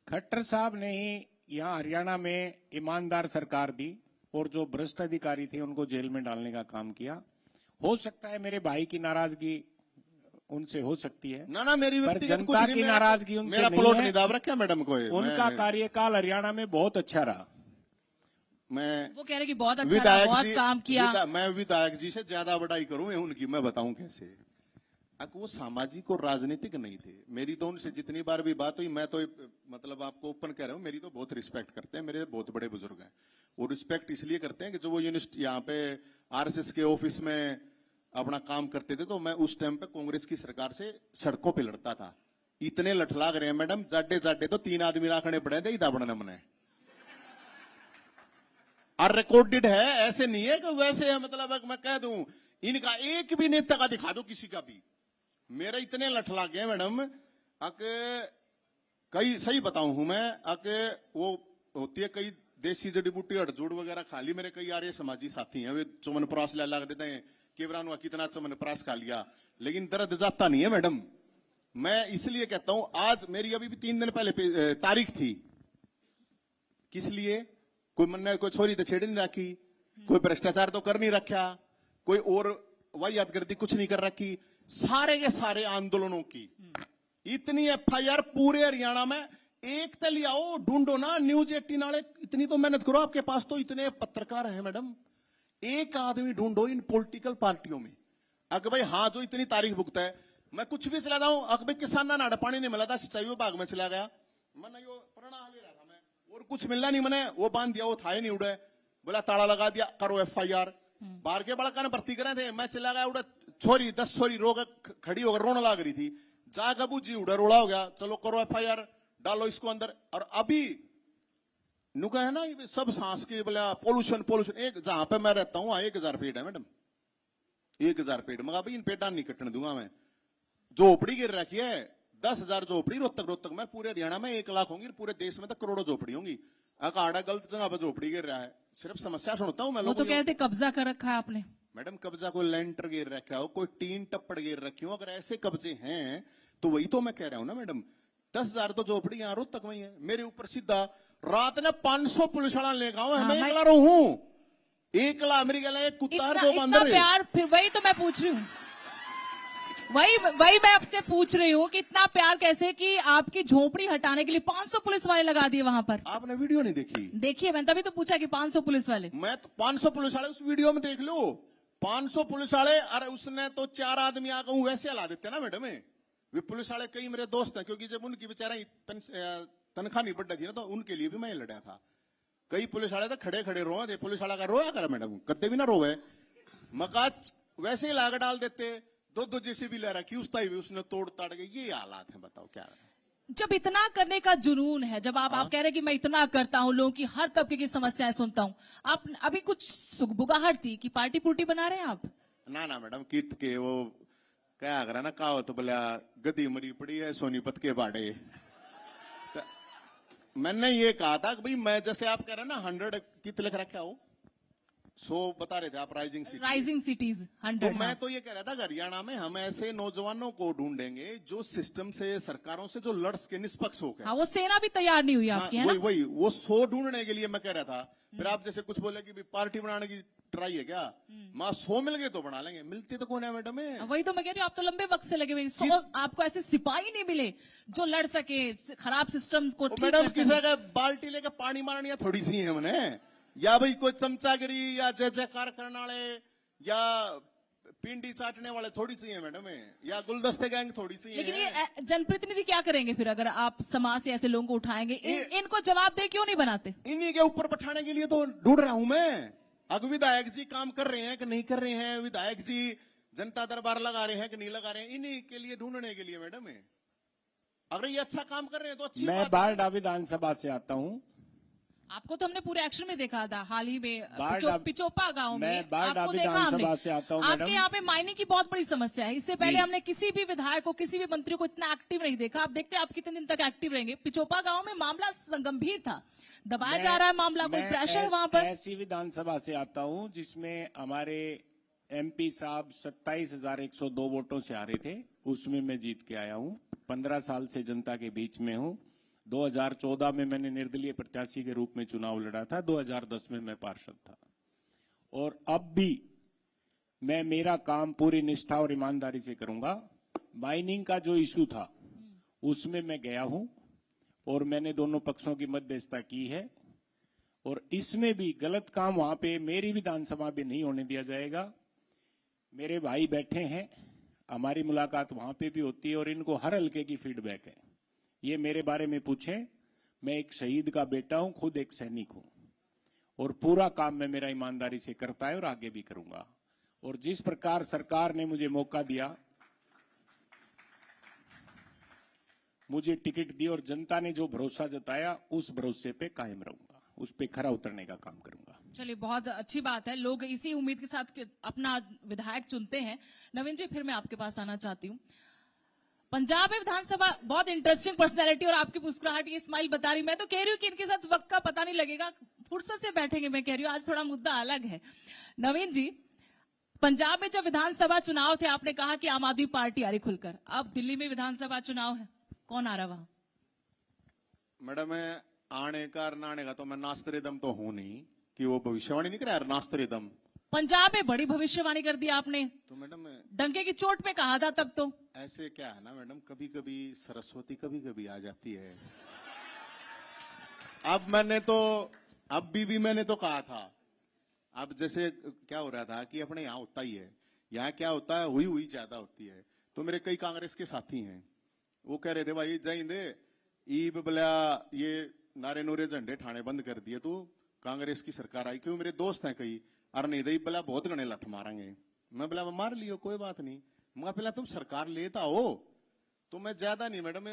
खट्टर साहब ने ही यहाँ हरियाणा में ईमानदार सरकार दी और जो भ्रष्ट अधिकारी थे उनको जेल में डालने का काम किया। हो सकता है मेरे भाई की नाराजगी उनसे हो सकती है, ना मेरी पर जनता की नाराजगी उनसे मेरा नहीं प्लॉट है। नहीं दाब रखा मैडम को। उनका कार्यकाल हरियाणा में बहुत अच्छा रहा। मैं वो कह रहे कि बहुत अच्छा रहा, बहुत काम किया। मैं विधायक जी से ज्यादा बड़ाई करूं उनकी, मैं बताऊं कैसे। अब वो सामाजिक और राजनीतिक नहीं थे। मेरी तो उनसे जितनी बार भी बात हुई, मैं तो मतलब आपको ओपन कह रहा हूं, मेरी तो बहुत रिस्पेक्ट करते हैं, मेरे बहुत बड़े बुजुर्ग हैं। वो रिस्पेक्ट इसलिए करते हैं कि जो वो यूनिवर्सिटी यहाँ पे आरएसएस के ऑफिस में अपना काम करते थे, तो मैं उस टाइम पे कांग्रेस की सरकार से सड़कों पे लड़ता था। इतने लठलाग रहे हैं मैडम, जाडे तो 3 आदमी राखने पड़े थे इदा बनने मने। और रिकॉर्डेड है, ऐसे नहीं है कि वैसे है, मतलब मैं कह दूं इनका एक भी नेता का दिखा दो किसी का भी। मेरे इतने लठलाग हैं मैडम, कई सही बताऊं हूं मैं, वो होती है कई देसी जड़ी बूटी हड़जोड़ वगैरह खा ली। मेरे कई आर्य समाजी साथी हैं, वे चमन प्रास लगा देते हैं, केवरानुआ कितना चमन प्रास खा लिया, लेकिन दर्द जाता नहीं है मैडम। मैं इसलिए कहता हूं, आज मेरी अभी भी 3 दिन पहले तारीख थी, किस लिए? कोई मन ने कोई छोरी तो छेड़ नहीं रखी, कोई भ्रष्टाचार तो कर नहीं रखा, कोई और वाहियात गर्दी कुछ नहीं कर रखी। सारे के सारे आंदोलनों की इतनी एफआईआर पूरे हरियाणा में एक तल आओ, ढूंढो ना न्यूज 18 वाले, इतनी तो मेहनत करो, आपके पास तो इतने पत्रकार हैं मैडम, एक आदमी ढूंढो इन पॉलिटिकल पार्टियों में। अगर भाई हाँ जो इतनी तारीख भुगता है, मैं कुछ भी चला जाऊं, अगर भाई किसान ना पानी नहीं मिला था, सिंचाई विभाग में चला गया, मैं यो प्रणा ले रहा था मैं, और कुछ मिलना नहीं, मैंने वो बांध दिया, वो था ही नहीं उड़े, बोला ताला लगा दिया, करो एफआईआर। बाहर के बालका ने भर्ती करे थे, मैं चला गया उड़ा छोरी 10 छोरी रो के खड़ी होकर रोने लग रही थी, जाकर बूझी उड़ा रोड़ा हो गया, चलो करो FIR डालो इसको अंदर। और अभी नुका है ना ये सब सांस की बोला पोल्यूशन पोल्यूशन। एक जहां पे मैं रहता हूं 1000 पेड़ है मैडम, 1000 पेड़, मगर अभी इन पेड़ा नहीं कटने दूंगा मैं। झोपड़ी गिर रखी है 10,000 झोपड़ी रोहतक में, पूरे हरियाणा में 1 लाख होंगी, पूरे देश में तो करोड़ों झोपड़ी होंगी। अकाड़ा गलत जगह पर झोपड़ी गिर रहा है, सिर्फ समस्या सुनता हूं मैं। वो तो कहते कब्जा कर रखा है आपने। मैडम कब्जा कोई लेंटर गिर रखा हो, कोई टीन टप्पड़ गिर रखी हो, अगर ऐसे कब्जे हैं तो वही तो मैं कह रहा हूं ना मैडम। 10,000 तो झोपड़ी यहाँ रोहतक में ही है। मेरे ऊपर सीधा रात ने 500 पुलिस वाला लेगा हूं, मैं एकला रहूं, एकला मेरी गला एक कुत्ता है जो इतना प्यार, फिर वही तो मैं पूछ रही हूँ, वही मैं आपसे पूछ रही हूँ कि इतना प्यार कैसे कि आपकी झोपड़ी हटाने के लिए 500 पुलिस वाले लगा दिए वहां पर। आपने वीडियो नहीं देखी? देखिए, मैंने तभी तो पूछा कि 500 पुलिस वाले। मैं तो 500 पुलिस वाले उस वीडियो में देख लो, 500 पुलिस वाले। अरे उसने तो 4 आदमी आकर वैसे हिला देते ना मैडम। वे पुलिस वाले कई मेरे दोस्त हैं, क्योंकि जब उनकी बेचारा तनख्वाह नहीं बढ़ रही थी ना, तो उनके लिए भी मैं लड़ा था। कई पुलिस वाले तो खड़े खड़े रोए थे, पुलिस वाला का रोया कर मैडम, कद्दे भी ना रोवे, मकाच वैसे ही लाग डाल देते। 2 जैसे भी ले रखी उसता भी उसने तोड़ ताड़ के, ये हालात है, बताओ क्या है। जब इतना करने का जुनून है, जब आप कह रहे हैं कि मैं इतना करता हूं, लोगों की हर तबके की समस्याएं सुनता हूं, आप अभी कुछ सुगबुगाहट थी कि पार्टी पुर्टी बना रहे हैं आप? ना मैडम, कित के वो क्या करा ना, कहा तो बोला गदी मरी पड़ी है सोनीपत के बाड़े। मैंने ये कहा था कि भाई मैं जैसे आप कह रहे हैं ना 100 कित लिख रखा हो, 100 बता रहे थे आप राइजिंग सिटीज 100। तो मैं तो ये कह रहा था हरियाणा में हम ऐसे नौजवानों को ढूंढेंगे जो सिस्टम से, सरकारों से जो लड़ सके, निष्पक्ष होकर। हाँ, वो सेना भी तैयार नहीं हुई आपकी, है ना? वही वो 100 ढूंढने के लिए मैं कह रहा था। फिर आप जैसे कुछ बोले कि पार्टी बनाने की ट्राई है क्या, मां 100 मिल गए तो बना लेंगे, मिलते तो कौन है मैडम? वही तो मैं कह रही हूँ, आप तो लंबे वक्त से लगे हुए, 100 आपको ऐसे सिपाही नहीं मिले जो लड़ सके खराब सिस्टम्स को ठीक मैडम कर सके। किसी का बाल्टी लेकर पानी मारनी थोड़ी सी है हमने, या भाई कोई चमचागिरी या जय जयकार करने वाले या पिंडी चाटने वाले थोड़ी चाहिए मैडम, या गुलदस्ते गैंग थोड़ी सी। लेकिन ये जनप्रतिनिधि क्या करेंगे फिर अगर आप समाज से ऐसे लोगों को उठाएंगे? इनको जवाब दे क्यों नहीं बनाते? इन्हीं के ऊपर बैठाने के लिए तो ढूंढ रहा हूं मैं। अब विधायक जी काम कर रहे हैं कि नहीं कर रहे हैं, विधायक जी जनता दरबार लगा रहे हैं कि नहीं लगा रहे हैं, इन्हीं के लिए ढूंढने के लिए मैडम। अगर ये अच्छा काम कर रहे हैं तो अच्छी बात है। मैं बारडा विधानसभा से आता हूं। आपको तो हमने पूरे एक्शन में देखा था, हाल ही में पिचोपा गांव में आपको देखा हमने। से आता हूं आपके यहाँ पे माइनिंग की बहुत बड़ी समस्या है। इससे पहले हमने किसी भी विधायक को, किसी भी मंत्री को इतना एक्टिव नहीं देखा। आप देखते हैं आप कितने दिन तक एक्टिव रहेंगे। पिचोपा गांव में मामला गंभीर था, दबाया जा रहा है मामला, कोई प्रेशर वहां पर? ऐसी विधानसभा से आता हूं जिसमें हमारे MP साहब 27,102 वोटों से हारे थे, उसमें मैं जीत के आया हूं। 15 साल से जनता के बीच में हूं। 2014 में मैंने निर्दलीय प्रत्याशी के रूप में चुनाव लड़ा था, 2010 में मैं पार्षद था, और अब भी मैं मेरा काम पूरी निष्ठा और ईमानदारी से करूंगा। माइनिंग का जो इशू था उसमें मैं गया हूं और मैंने दोनों पक्षों की मध्यस्थता की है, और इसमें भी गलत काम वहां पे मेरी विधानसभा में नहीं होने दिया जाएगा। मेरे भाई बैठे हैं, हमारी मुलाकात वहां पे भी होती है और इनको हर हल्के की फीडबैक है। ये मेरे बारे में पूछें, मैं एक शहीद का बेटा हूं, खुद एक सैनिक हूं, और पूरा काम मैं मेरा ईमानदारी से करता है और आगे भी करूंगा। और जिस प्रकार सरकार ने मुझे मौका दिया, मुझे टिकट दी और जनता ने जो भरोसा जताया, उस भरोसे पे कायम रहूंगा, उस पे खरा उतरने का काम करूंगा। चलिए, बहुत अच्छी बात है, लोग इसी उम्मीद के साथ अपना विधायक चुनते हैं। नवीन जी, फिर मैं आपके पास आना चाहती हूँ। पंजाब में विधानसभा, बहुत इंटरेस्टिंग पर्सनैलिटी, और आपकी मुस्कुराहट, ये स्माइल बता रही, मैं तो कह रही हूँ कि इनके साथ वक्त का पता नहीं लगेगा, फुर्सत से बैठेंगे। मैं कह रही हूँ आज थोड़ा मुद्दा अलग है। नवीन जी, पंजाब में जब विधानसभा चुनाव थे, आपने कहा कि आम आदमी पार्टी आ रही खुलकर। अब दिल्ली में विधानसभा चुनाव है, कौन आ रहा वहां? मैडम, आने का नाने का तो मैं नास्ते दम तो हूं नहीं कि वो भविष्यवाणी नहीं करा यार, नास्ते दम। पंजाब में बड़ी भविष्यवाणी कर दी आपने, तो मैडम डंके की चोट पे कहा था तब तो। ऐसे क्या है ना मैडम, कभी कभी सरस्वती कभी कभी आ जाती है। अब मैंने तो कहा था, अब जैसे क्या हो रहा था कि अपने यहाँ होता ही है, यहाँ क्या होता है, हुई ज्यादा होती है। तो मेरे कई कांग्रेस के साथी हैं, वो कह रहे थे भाई जाइंदे ईब बला ये नारे नूरे झंडे ठाणे बंद कर दिए, तो कांग्रेस की सरकार आई। क्यों, मेरे दोस्त हैं कई, और नहीं दई बोला बहुत घने लठ मारेंगे। मैं बोला मार लियो कोई बात नहीं। मैं पहला तुम सरकार लेता हो तो मैं ज्यादा नहीं मैडम,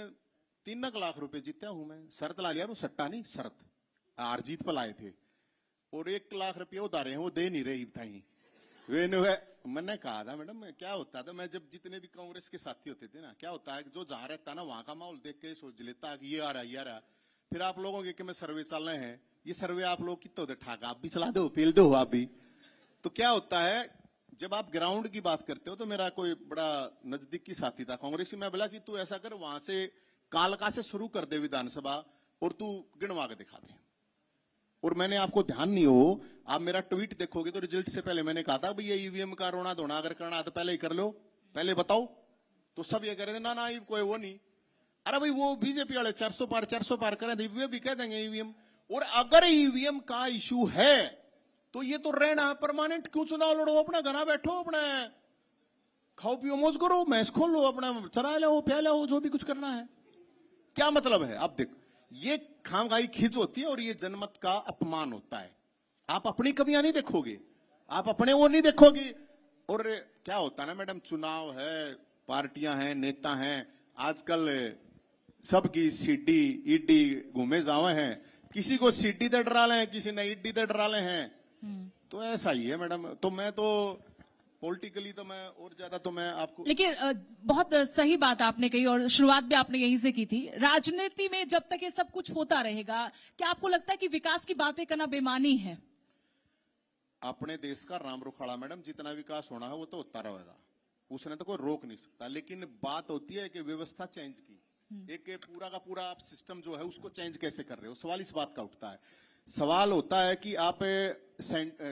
3 लाख रुपए जीता हूं मैं। शर्त ला लिया, वो सट्टा नहीं शर्त, हार जीत पर लाए थे और 1 लाख रुपये उतारे हैं, वो दे नहीं रही बताई। मैंने कहा था मैडम क्या होता था, मैं जब जितने भी कांग्रेस के साथी होते थे ना, क्या होता है जो जहां रहता ना वहां का माहौल देख के सोच लेता कि ये आ रहा ये आ रहा। फिर आप लोगों के में सर्वे चल रहे हैं, ये सर्वे आप लोग कितने होते ठाक आप भी चला दो, पेल दो आप भी। तो क्या होता है जब आप ग्राउंड की बात करते हो, तो मेरा कोई बड़ा नजदीक की साथी था कांग्रेसी, मैं बोला कि तू ऐसा कर वहां से कालका से शुरू कर दे विधानसभा और तू गिनवा के दिखा दे। और मैंने आपको ध्यान नहीं हो, आप मेरा ट्वीट देखोगे तो रिजल्ट से पहले मैंने कहा था भाई ये ईवीएम का रोना धोना अगर करना तो पहले ही कर लो, पहले बताओ। तो सब ये कह रहे थे ना ना कोई वो नहीं। अरे भाई वो बीजेपी वाले 400 पार करें वे भी कह देंगे ईवीएम। और अगर ईवीएम का इशू है तो ये तो रहना परमानेंट, क्यों चुनाव लड़ो, अपना घर बैठो, अपना खाओ पियो मौज करो, मैच खोल लो, अपना चरा लो प्या लो, जो भी कुछ करना है। क्या मतलब है? आप देखो ये खामगाई खिंच होती है और ये जनमत का अपमान होता है। आप अपनी कमियां नहीं देखोगे, आप अपने वो नहीं देखोगे। और क्या होता है ना मैडम, चुनाव है, पार्टियां हैं, नेता हैं, आजकल सबकी सीडी ईडी घूमे जावे हैं, किसी को सीडी दे डरा ले, किसी ने ईडी दे डरा ले हैं। तो ऐसा ही है मैडम। तो मैं तो पॉलिटिकली तो मैं और ज्यादा तो मैं आपको, लेकिन बहुत सही बात आपने कही और शुरुआत भी आपने यहीं से की थी। राजनीति में जब तक ये सब कुछ होता रहेगा, क्या आपको लगता है कि विकास की बातें करना बेमानी है? अपने देश का राम रुखाड़ा मैडम, जितना विकास होना है वो तो होता रहेगा, उसने तो कोई रोक नहीं सकता। लेकिन बात होती है कि व्यवस्था चेंज की, एक पूरा का पूरा आप सिस्टम जो है उसको चेंज कैसे कर रहे हो, सवाल इस बात का उठता है। सवाल होता है कि आप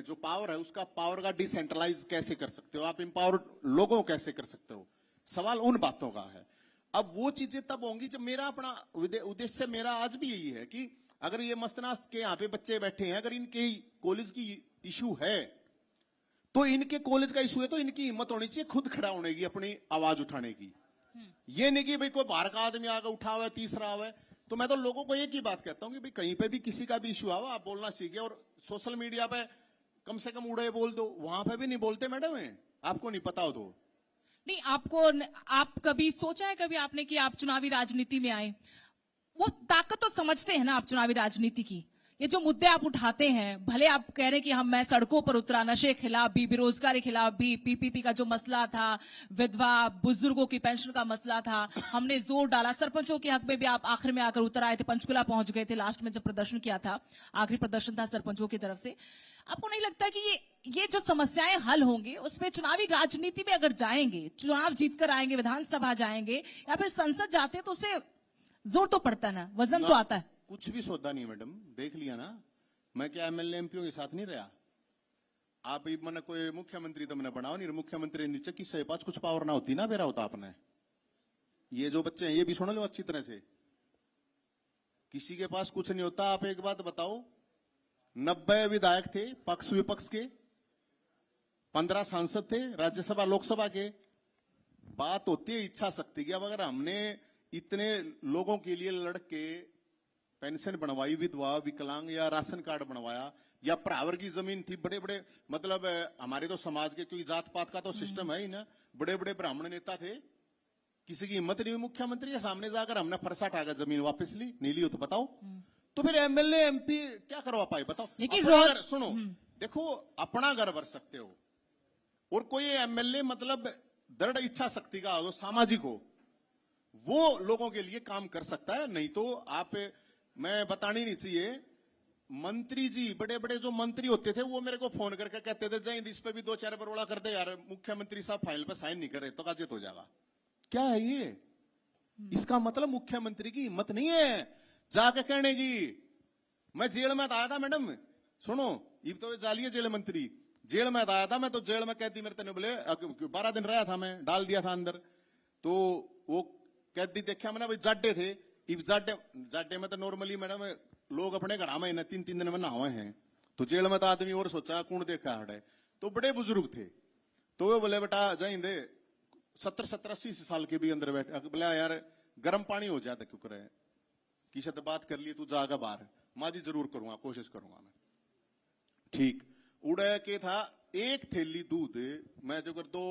जो पावर है उसका पावर का डिसेंट्रलाइज कैसे कर सकते हो, आप एम्पावर लोगों को कैसे कर सकते हो, सवाल उन बातों का है। अब वो चीजें तब होंगी जब मेरा अपना उद्देश्य मेरा आज भी यही है कि अगर ये मस्तनास के यहाँ पे बच्चे बैठे हैं, अगर इनके कॉलेज की इशू है तो इनके कॉलेज का इशू है तो इनकी हिम्मत होनी चाहिए खुद खड़ा होने की, अपनी आवाज उठाने की। ये नहीं कि भाई कोई बाहर का आदमी आगे उठा हुआ है, तीसरा हुआ है। तो मैं तो लोगों को एक ही बात कहता हूं कि भाई कहीं पे भी किसी का भी इशू आओ, आप बोलना सीखे और सोशल मीडिया पे कम से कम उड़े बोल दो, वहां पे भी नहीं बोलते मैडम है, आपको नहीं पता हो तो। नहीं, आप कभी सोचा है कभी आपने कि आप चुनावी राजनीति में आए? वो ताकत तो समझते हैं ना आप चुनावी राजनीति की। ये जो मुद्दे आप उठाते हैं, भले आप कह रहे हैं कि मैं सड़कों पर उतरा, नशे के खिलाफ भी, बेरोजगारी के खिलाफ भी, पीपीपी का जो मसला था, विधवा बुजुर्गों की पेंशन का मसला था, हमने जोर डाला। सरपंचों के हक में भी आप आखिर में आकर उतर आए थे, पंचकुला पहुंच गए थे लास्ट में जब प्रदर्शन किया था, आखिरी प्रदर्शन था सरपंचों की तरफ से। आपको नहीं लगता कि ये जो समस्याएं हल होंगी उसमें चुनावी राजनीति में अगर जाएंगे, चुनाव जीतकर आएंगे, विधानसभा जाएंगे या फिर संसद जाते तो उससे जोर तो पड़ता ना, वजन तो आता है। कुछ भी सौदा नहीं मैडम, देख लिया ना, मैं क्या एमएलए एमपीओ के साथ नहीं रहा। आप मैंने कोई मुख्यमंत्री तो मैंने बनाओ नहीं, मुख्यमंत्री नीचे किसके पास कुछ पावर ना होती ना, मेरा होता आपने। ये जो बच्चे हैं ये भी सुन लो अच्छी तरह से, किसी के पास कुछ नहीं होता। आप एक बात बताओ, 90 विधायक थे पक्ष विपक्ष के, 15 सांसद थे राज्यसभा लोकसभा के। बात होती है इच्छा शक्ति की। अब अगर हमने इतने लोगों के लिए लड़के पेंशन बनवाई, विधवा विकलांग या राशन कार्ड बनवाया, या प्रावर की जमीन थी, बड़े बड़े मतलब हमारे तो समाज के क्योंकि जात पात का तो सिस्टम है ही ना, बड़े बड़े ब्राह्मण नेता थे, किसी की हिम्मत नहीं हुई मुख्यमंत्री के सामने जाकर हमने फरसा टागा, जमीन वापस ली, नहीं ली हो तो बताओ। तो फिर एमएलए एमपी क्या करवा पाए बताओ? लेकिन सुनो देखो, अपना घर भर सकते हो और कोई एमएलए मतलब दृढ़ इच्छा शक्ति का हो, सामाजिक हो, वो लोगों के लिए काम कर सकता है। नहीं तो आप, मैं बतानी नहीं चाहिए, मंत्री जी बड़े बड़े जो मंत्री होते थे वो मेरे को फोन करके कहते थे जय इस पे भी 2-4 बरोड़ा कर दे यार, मुख्यमंत्री साहब फाइल पे साइन नहीं करे तो काजित हो जाएगा। क्या है ये? इसका मतलब मुख्यमंत्री की हिम्मत नहीं है जाके कहने की। मैं जेल में आया था मैडम, सुनो, ये तो जालिए जेल मंत्री, जेल में आया था मैं, तो जेल में कैदी मेरे तेने बोले 12 दिन रहा था मैं, डाल दिया था अंदर। तो वो कैदी देखा मैंने, भाई जाडे थे, जाडे में तो नॉर्मली मैडम लोग अपने घर में 3-3 दिन में नहावे हैं, तो जेल में तो आदमी और सोचा कौन देखा हटे, तो बड़े बुजुर्ग थे, तो वो बोले बेटा जाइंदे 70-80 साल के भी अंदर बैठे, बोला यार गर्म पानी हो जाता क्यों करे, किसी से बात कर ली तू जागा बाहर, माँ जी जरूर करूंगा, कोशिश करूंगा मैं। ठीक, उड़े के था 1 थैली दूध, मैं जो कर 2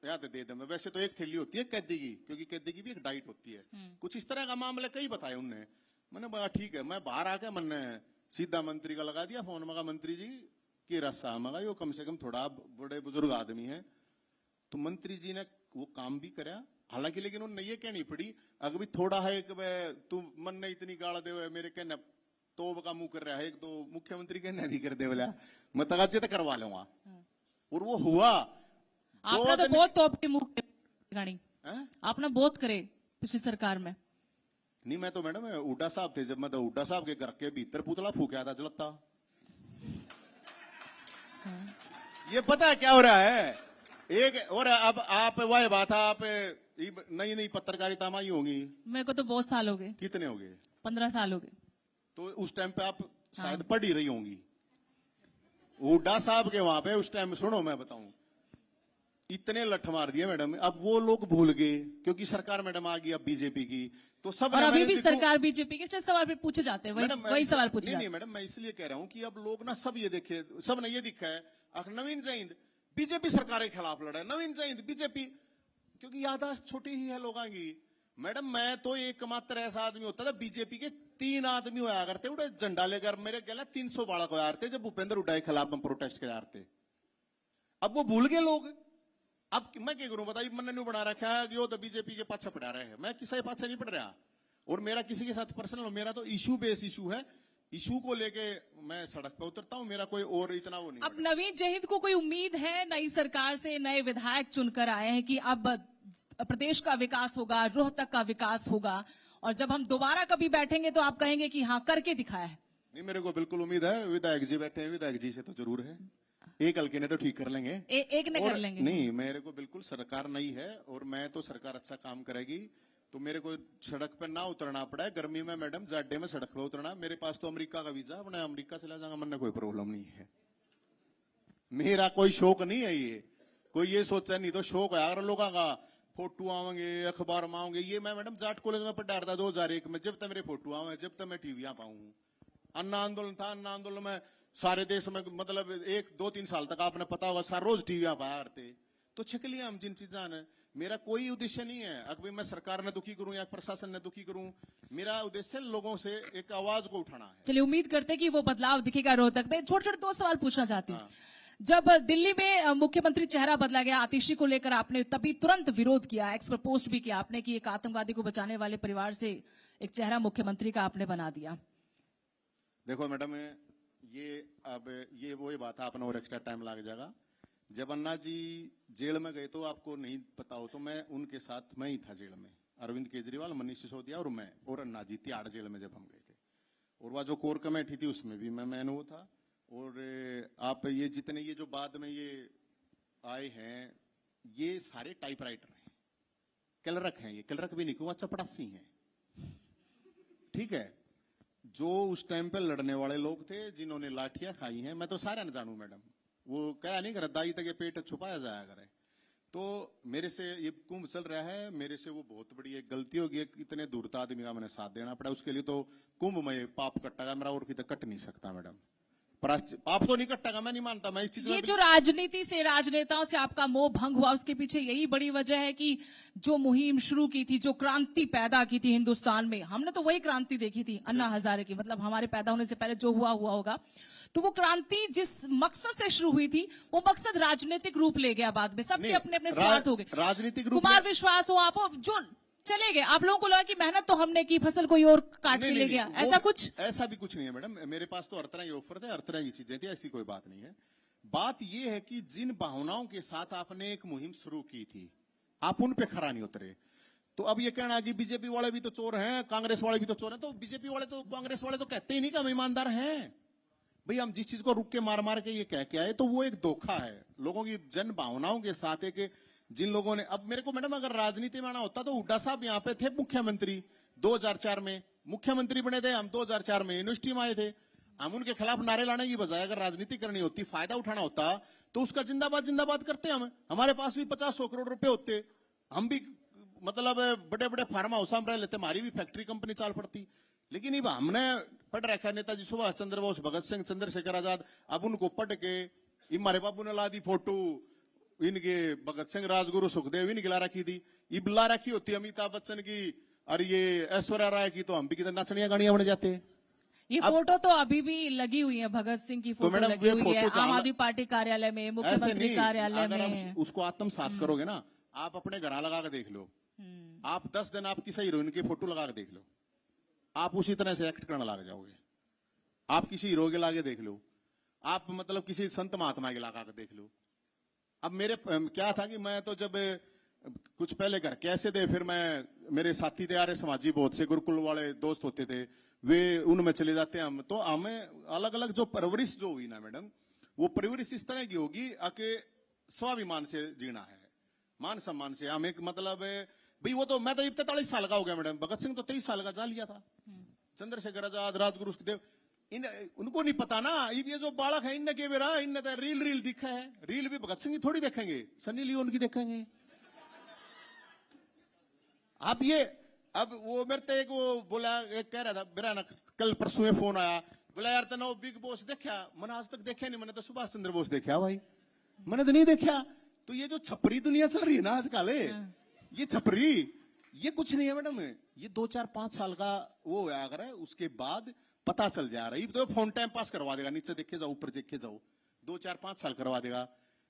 याद दे दे, मैं वैसे तो 1 थैली होती है कैदी की, क्योंकि कैदी की भी एक डाइट होती है, कुछ इस तरह का मामला कई बताए उनने। मैंने बोला ठीक है, मैं बाहर आके मैंने सीधा मंत्री का लगा दिया फोन, मगा मंत्री जी की रस्सा, मगा यो कम से कम थोड़ा बड़े बुजुर्ग आदमी है, तो मंत्री जी ने वो काम भी करा, हालांकि लेकिन उन्हें ये कहनी पड़ी अगर भी थोड़ा है कि तू मन ने इतनी गाड़ दे मेरे कहने तोब का मुंह कर रहा है, एक तो मुख्यमंत्री कहने भी कर दे बोला मैं तगाचे तो करवा लूंगा, और वो हुआ। आपने तो बहुत तोप के मुंह गाड़ी आपने बहुत करे पिछली सरकार में। नहीं मैं तो मैडम हुड्डा साहब थे, जब मैं तो हुड्डा साहब के घर के भीतर पुतला फूका था जलता। ये पता है क्या हो रहा है एक, और अब आप वह बात है, आप नई नई पत्रकारिता में ही होंगी। मेरे को तो बहुत साल हो गए। कितने हो गए? 15 साल हो गए। तो उस टाइम पे आप शायद पढ़ ही रही होंगी। हुड्डा साहब के वहां पे उस टाइम, सुनो मैं बताऊं, इतने लठ मार दिए मैडम, अब वो लोग भूल गए क्योंकि सरकार मैडम आ गई अब बीजेपी की, तो सब और अभी भी सरकार बीजेपी के सवाल पे पूछे जाते हैं, वही सवाल पूछे जाते हैं। नहीं मैडम, मैं इसलिए कह रहा हूं कि अब लोग ना सब ये देखे, सब ने ये दिखा है नवीन जैन बीजेपी सरकार के खिलाफ लड़ा है, नवीन जैन बीजेपी, क्योंकि याददाश्त छोटी ही है लोगों की। मैडम मैं तो एकमात्र ऐसा आदमी होता था, बीजेपी के 3 आदमी होया करते उड़े झंडा लेकर, मेरे कहला 300 बालक होया करते जब भूपेंद्र हुड्डा के खिलाफ हम प्रोटेस्ट कर रहे थे। अब वो भूल गए लोग। अब मैं क्या करूं बताइए, मैंने नहीं बना रखा है कि वो तो बीजेपी के पाछे पड़ा रहे हैं, मैं किसी के पाछे नहीं पड़ रहा, और मेरा किसी के साथ पर्सनल, मेरा तो इशू बेस इशू है, इशू को लेके मैं सड़क पे उतरता हूं, मेरा कोई और इतना वो नहीं। अब नवीन जहीद को कोई उम्मीद है नई सरकार से, नए विधायक चुनकर आए हैं कि अब प्रदेश का विकास होगा, रोहतक का विकास होगा, और जब हम दोबारा कभी बैठेंगे तो आप कहेंगे कि हाँ करके दिखाया है? नहीं मेरे को बिल्कुल उम्मीद है, विधायक जी बैठे हैं, विधायक जी से तो जरूर है, एक हल्के ने तो ठीक कर लेंगे, एक ने कर लेंगे। नहीं मेरे को बिल्कुल सरकार नहीं है, और मैं तो सरकार अच्छा काम करेगी तो मेरे को सड़क पर ना उतरना पड़ा है। गर्मी में मैडम जाडे में सड़क पर उतरना, मेरे पास तो अमेरिका का वीजा, अपने अमेरिका चला जाऊंगा, मैंने कोई प्रॉब्लम नहीं है, मेरा कोई शौक नहीं है ये, कोई ये सोचा नहीं तो शौक है यार लोगों का, फोटो आवेंगे अखबार में आऊंगे, ये मैं मैडम जाट कॉलेज में पढ़ा रहा था 2001 में, जब तक मेरे फोटो आवे, जब तक मैं टीवी पाऊं। अन्ना आंदोलन था, अन्ना आंदोलन में सारे देश में मतलब 1-2-3 साल तक आपने पता होगा सार रोज टीवी पाया करते, तो छिक लिया हम जिन चीजा ने, मेरा कोई उद्देश्य नहीं है अगर मैं सरकार ने दुखी करूं या प्रशासन ने दुखी करूं, मेरा उद्देश्य लोगों से एक आवाज को उठाना है। चलिए उम्मीद करते हैं कि वो बदलाव दिखेगा रोहतक में। छोटे-छोटे 2 सवाल पूछना चाहती हूँ। जब दिल्ली में मुख्यमंत्री चेहरा बदला गया, आतिशी को लेकर आपने तभी तुरंत विरोध किया, एक्सप्रेस पोस्ट भी किया आपने कि एक आतंकवादी को बचाने वाले परिवार से एक चेहरा मुख्यमंत्री का आपने बना दिया। देखो मैडम, ये अब ये वही बात है, अपना और एक्स्ट्रा टाइम लग जाएगा। जब अन्ना जी जेल में गए तो आपको नहीं पता हो तो मैं उनके साथ मैं ही था जेल में, अरविंद केजरीवाल, मनीष सिसोदिया और मैं और अन्ना जी तिहाड़ जेल में जब हम गए थे, और वह जो कोर कमेटी थी उसमें भी मैं वो था। और आप ये जितने ये जो बाद में ये आए हैं ये सारे टाइपराइटर हैं, क्लर्क हैं, ये क्लर्क भी नहीं क्यों, चपड़ासी हैं, ठीक है। जो उस टाइम पे लड़ने वाले लोग थे जिन्होंने लाठियां खाई हैं, मैं तो सारे न जानू मैडम, वो क्या नहीं कर दाई तक पेट छुपाया जाया करे, तो मेरे से ये कुंभ चल रहा है, मेरे से वो बहुत बड़ी एक गलती होगी, इतने दूरता आदमी का मैंने साथ देना पड़ा, उसके लिए तो कुंभ में पाप कटेगा मेरा, और कितना कट नहीं सकता मैडम, पाप तो नहीं कटेगा, मैं नहीं मानता। मैं इस चीज ये जो राजनीति से, राजनेताओं से आपका मोह भंग हुआ, उसके पीछे यही बड़ी वजह है कि जो मुहिम शुरू की थी, जो क्रांति पैदा की थी हिंदुस्तान में, हमने तो वही क्रांति देखी थी अन्ना हजारे की, मतलब हमारे पैदा होने से पहले जो हुआ होगा, तो वो क्रांति जिस मकसद से शुरू हुई थी वो मकसद राजनीतिक रूप ले गया बाद में, सबके अपने अपने स्वार्थ हो गए, राजनीतिक रूप, कुमार विश्वास हो आप जो चले गए, आप लोगों को लगा कि मेहनत तो हमने की, फसल कोई और काट के ले गया, ऐसा कुछ? ऐसा भी कुछ नहीं है मैडम, मेरे पास तो हर तरह के ऑफर थे, हर तरह की चीजें थी, ऐसी कोई बात नहीं है। बात यह है कि जिन भावनाओं के साथ आपने एक मुहिम शुरू की थी आप उन पे खरा नहीं उतरे, तो अब ये कहना कि बीजेपी वाले भी तो चोर हैं, कांग्रेस वाले भी तो चोर हैं, तो बीजेपी वाले तो कांग्रेस वाले तो कहते ही नहीं कि हम ईमानदार हैं भाई, हम जिस चीज को रुक के मार मार के ये कह के आए तो वो एक धोखा है लोगों की जन भावनाओं के साथ। एक जिन लोगों ने, अब मेरे को मैडम अगर राजनीति में आना होता तो हुड्डा साहब यहाँ पे थे मुख्यमंत्री 2004 में, मुख्यमंत्री बने थे हम 2004 में, यूनिवर्सिटी में आए थे हम, उनके खिलाफ नारे लाने की बजाय अगर राजनीति करनी होती, फायदा उठाना होता तो उसका जिंदाबाद जिंदाबाद करते हम, हमारे पास भी 50-100 करोड़ रुपए होते, हम भी मतलब बड़े बड़े फार्म हाउस में रह लेते, हमारी भी फैक्ट्री कंपनी चाल पड़ती, लेकिन अब हमने पढ़ रखा नेताजी सुभाष चंद्र बोस, भगत सिंह, चंद्रशेखर आजाद, अब उनको पढ़ के हमारे बाबू ने ला दी फोटो, इनके भगत सिंह, राजगुरु, सुखदेव इनकी ला रखी थी। इब ला रखी होती अमिताभ बच्चन की और ये ऐश्वर्या राय की, तो हम भी कितने नाचनिया गाड़ियां बन जाते हैं। ये फोटो तो अभी भी लगी हुई है, भगत सिंह की फोटो मैडम लगी ये हुई है फोटो आम आदमी पार्टी कार्यालय में, मुख्यमंत्री कार्यालय अगर में। आप उसको आत्मसात करोगे ना, आप अपने घर लगा के देख लो, आप 10 दिन आप किसी हीरोइन की फोटो लगा के देख लो, आप उसी तरह से एक्ट करने लग जाओगे। आप किसी हीरो के लागे देख लो, आप मतलब किसी संत महात्मा के लगा के देख लो। अब मेरे क्या था कि मैं तो जब कुछ पहले घर कैसे थे, फिर मैं मेरे साथी थे, आर्य समाजी बहुत से गुरुकुल वाले दोस्त होते थे, वे उनमें चले जाते हैं हम, तो हमें अलग अलग जो परवरिश जो हुई ना मैडम, वो परवरिश इस तरह की होगी कि स्वाभिमान से जीना है, मान सम्मान से। हम एक मतलब भाई वो तो मैं तो 43 साल का हो गया मैडम, भगत सिंह तो 23 साल का जा लिया था, चंद्रशेखर आजाद, राजगुरु सुखदेव, उनको नहीं पता ना। ये जो बालक है इनने के बेरा इनने तो रील दिखा है, रील भी भगत सिंह की थोड़ी देखेंगे, सनी लियोन की देखेंगे। अब ये अब वो मेरे तो एक वो बोला, एक कह रहा था मेरा ना, कल परसों में फोन आया, बोला यार तना बिग बॉस देखा? मैंने आज तक देखा नहीं, मैंने तो सुभाष चंद्र बोस देखा भाई, मैंने तो नहीं देखा। तो ये जो छपरी दुनिया चल रही है ना आजकल, ये छपरी, ये कुछ नहीं है मैडम, ये 2-4-5 साल का वो अगर है, उसके बाद पता चल जा रहा है। तो फोन टाइम पास करवा देगा, नीचे देखे जाओ ऊपर देखे जाओ, 2-4-5 साल करवा देगा।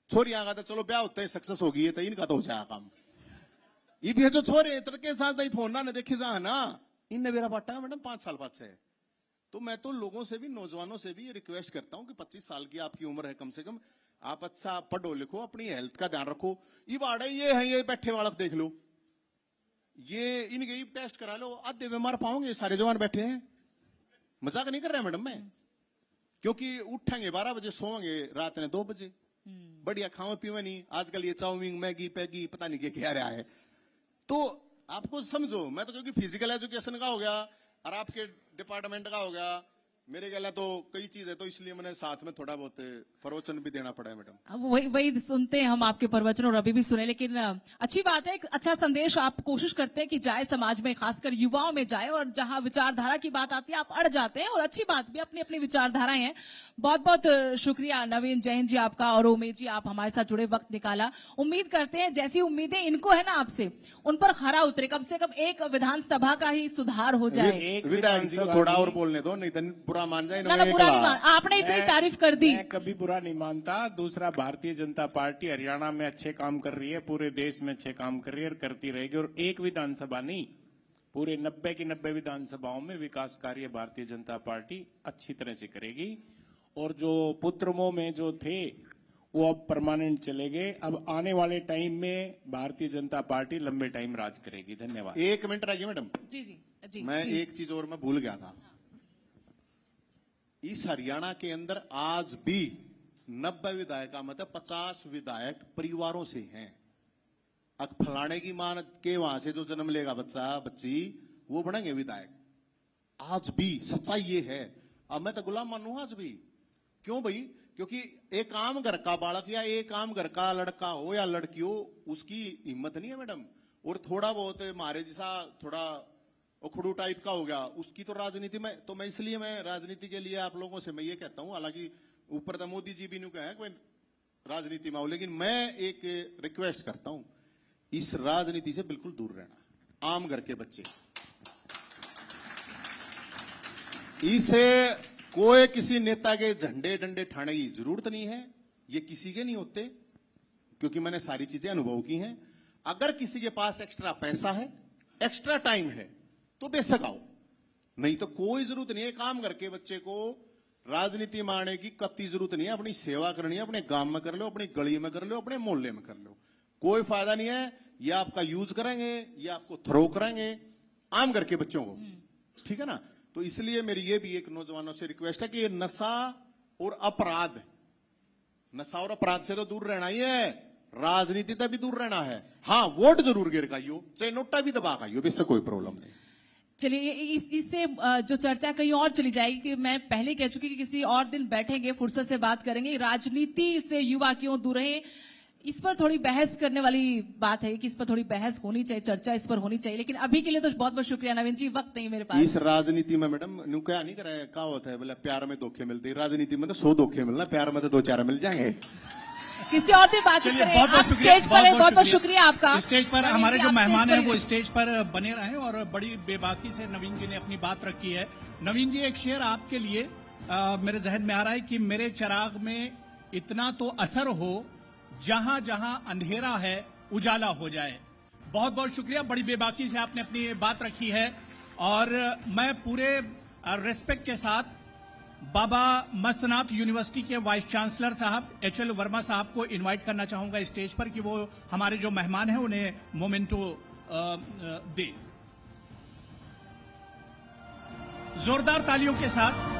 छोरी आगा तो चलो ब्याह होता है, सक्सेस होगी है, तो इनका तो हो जाएगा काम। ये जो छोरे के साथ फोन ना देखे जा ना, इनने मेरा बाटा है मैडम 5 साल बाद से। तो मैं तो लोगों से भी, नौजवानों से भी ये रिक्वेस्ट करता हूं कि 25 साल की आपकी उम्र है, कम से कम आप अच्छा पढ़ो लिखो, अपनी हेल्थ का ध्यान रखो। ये बाड़े ये है, ये बैठे वाला देख लो, ये इनके टेस्ट करा लो, आधे बीमार पाओगे, सारे जवान बैठे हैं। मजाक नहीं कर रहे मैडम मैं, क्योंकि उठेंगे 12 बजे, सोएंगे रात ने 2 बजे, बढ़िया खाओ पीवे नहीं। आजकल ये चाउमीन, मैगी, पैगी, पता नहीं क्या रहा है। तो आपको समझो, मैं तो क्योंकि फिजिकल एजुकेशन का हो गया और आपके डिपार्टमेंट का हो गया, मेरे गला तो कई चीज है, तो इसलिए मैंने साथ में थोड़ा बहुत प्रवचन भी देना पड़ा है मैडम। अब वही सुनते हैं हम आपके प्रवचन, और अभी भी सुने, लेकिन अच्छी बात है, एक अच्छा संदेश आप कोशिश करते हैं कि जाए समाज में, खासकर युवाओं में जाए, और जहां विचारधारा की बात आती है आप अड़ जाते हैं, और अच्छी बात भी, अपनी अपनी विचारधाराएं हैं। बहुत बहुत शुक्रिया नवीन जैन जी आपका, और उमेश जी आप हमारे साथ जुड़े, वक्त निकाला। उम्मीद करते हैं जैसी उम्मीदें इनको है ना आपसे, उन पर खरा उतरे, कम से कम एक विधानसभा का ही सुधार हो जाए। विधायक जी को थोड़ा और बोलने दो, नहीं तो बुरा मान जाए। ना बुरा नहीं मान, आपने इतनी तारीफ कर दी। मैं कभी बुरा नहीं मानता। दूसरा, भारतीय जनता पार्टी हरियाणा में अच्छे काम कर रही है, पूरे देश में अच्छे काम कर रही है और करती रहेगी। और एक विधानसभा नहीं, पूरे 90 की 90 विधानसभाओं में विकास कार्य भारतीय जनता पार्टी अच्छी तरह से करेगी। और जो पुत्रमोह में जो थे वो अब परमानेंट चले गए। अब आने वाले टाइम में भारतीय जनता पार्टी लंबे टाइम राज करेगी। धन्यवाद। 1 मिनट रह गया मैडम। जी मैं एक चीज और मैं भूल गया था। इस हरियाणा के अंदर आज भी 90 विधायक, मतलब 50 विधायक परिवारों से हैं। अब फलाने की मां के वहां से जो जन्म लेगा बच्चा बच्ची, वो बनेंगे विधायक। आज भी सच्चाई ये है। अब मैं तो गुलाम मानूं आज भी। क्यों भाई? क्योंकि एक आम घर का बालक या एक आम घर का लड़का हो या लड़की हो, उसकी हिम्मत नहीं है मैडम। और थोड़ा बहुत हमारे जैसा थोड़ा उखड़ू टाइप का हो गया, उसकी तो राजनीति में, तो मैं इसलिए मैं राजनीति के लिए आप लोगों से मैं ये कहता हूं, हालांकि ऊपर तो मोदी जी भी नहीं कहे कोई राजनीति में हो, लेकिन मैं एक रिक्वेस्ट करता हूं, इस राजनीति से बिल्कुल दूर रहना। आम घर के बच्चे, इसे कोई किसी नेता के झंडे डंडे ठाने की जरूरत नहीं है। ये किसी के नहीं होते, क्योंकि मैंने सारी चीजें अनुभव की हैं। अगर किसी के पास एक्स्ट्रा पैसा है, एक्स्ट्रा टाइम है, तो बेशक आओ, नहीं तो कोई जरूरत नहीं है। काम करके बच्चे को राजनीति में आने की कत्ती जरूरत नहीं है। अपनी सेवा करनी है, अपने गांव में कर लो, अपनी गली में कर लो, अपने मोहल्ले में कर लो, कोई फायदा नहीं है। ये आपका यूज करेंगे, ये आपको थ्रो करेंगे, आम करके बच्चों को, ठीक है ना। तो इसलिए मेरी ये भी एक नौजवानों से रिक्वेस्ट है कि ये नशा और अपराध, नशा और अपराध से तो दूर रहना ही है, राजनीति तक भी दूर रहना है। हाँ, वोट जरूर गिर खाइयो, चाहे नोटा भी दबा खाइयो, इससे कोई प्रॉब्लम नहीं। चलिए, इससे जो चर्चा कहीं और चली जाएगी, कि मैं पहले कह चुकी कि किसी और दिन बैठेंगे, फुर्सत से बात करेंगे, राजनीति से युवा क्यों दूर रहे। इस पर थोड़ी बहस करने वाली बात है कि इस पर थोड़ी बहस होनी चाहिए, चर्चा इस पर होनी चाहिए, लेकिन अभी के लिए तो बहुत बहुत शुक्रिया नवीन जी, वक्त नहीं मेरे पास। इस राजनीति में मैडम न्यू क्या नहीं कराया, क्या होता है बोला प्यार में धोखे मिलते, राजनीति में तो 100 धोखे मिलना, प्यार में तो 2-4 मिल जाएंगे। किसी और से बातचीत करें, आप स्टेज पर हैं, बहुत बहुत शुक्रिया आपका। स्टेज पर हमारे जो मेहमान हैं वो स्टेज पर बने रहे और बड़ी बेबाकी से नवीन जी ने अपनी बात रखी है। नवीन जी, एक शेर आपके लिए मेरे जहन में आ रहा है कि मेरे चिराग में इतना तो असर हो, जहां जहां अंधेरा है उजाला हो जाए। बहुत बहुत शुक्रिया, बड़ी बेबाकी से आपने अपनी बात रखी है और मैं पूरे रिस्पेक्ट के साथ बाबा मस्तनाथ यूनिवर्सिटी के वाइस चांसलर साहब HL वर्मा साहब को इनवाइट करना चाहूंगा स्टेज पर कि वो हमारे जो मेहमान हैं उन्हें मोमेंटो दे। जोरदार तालियों के साथ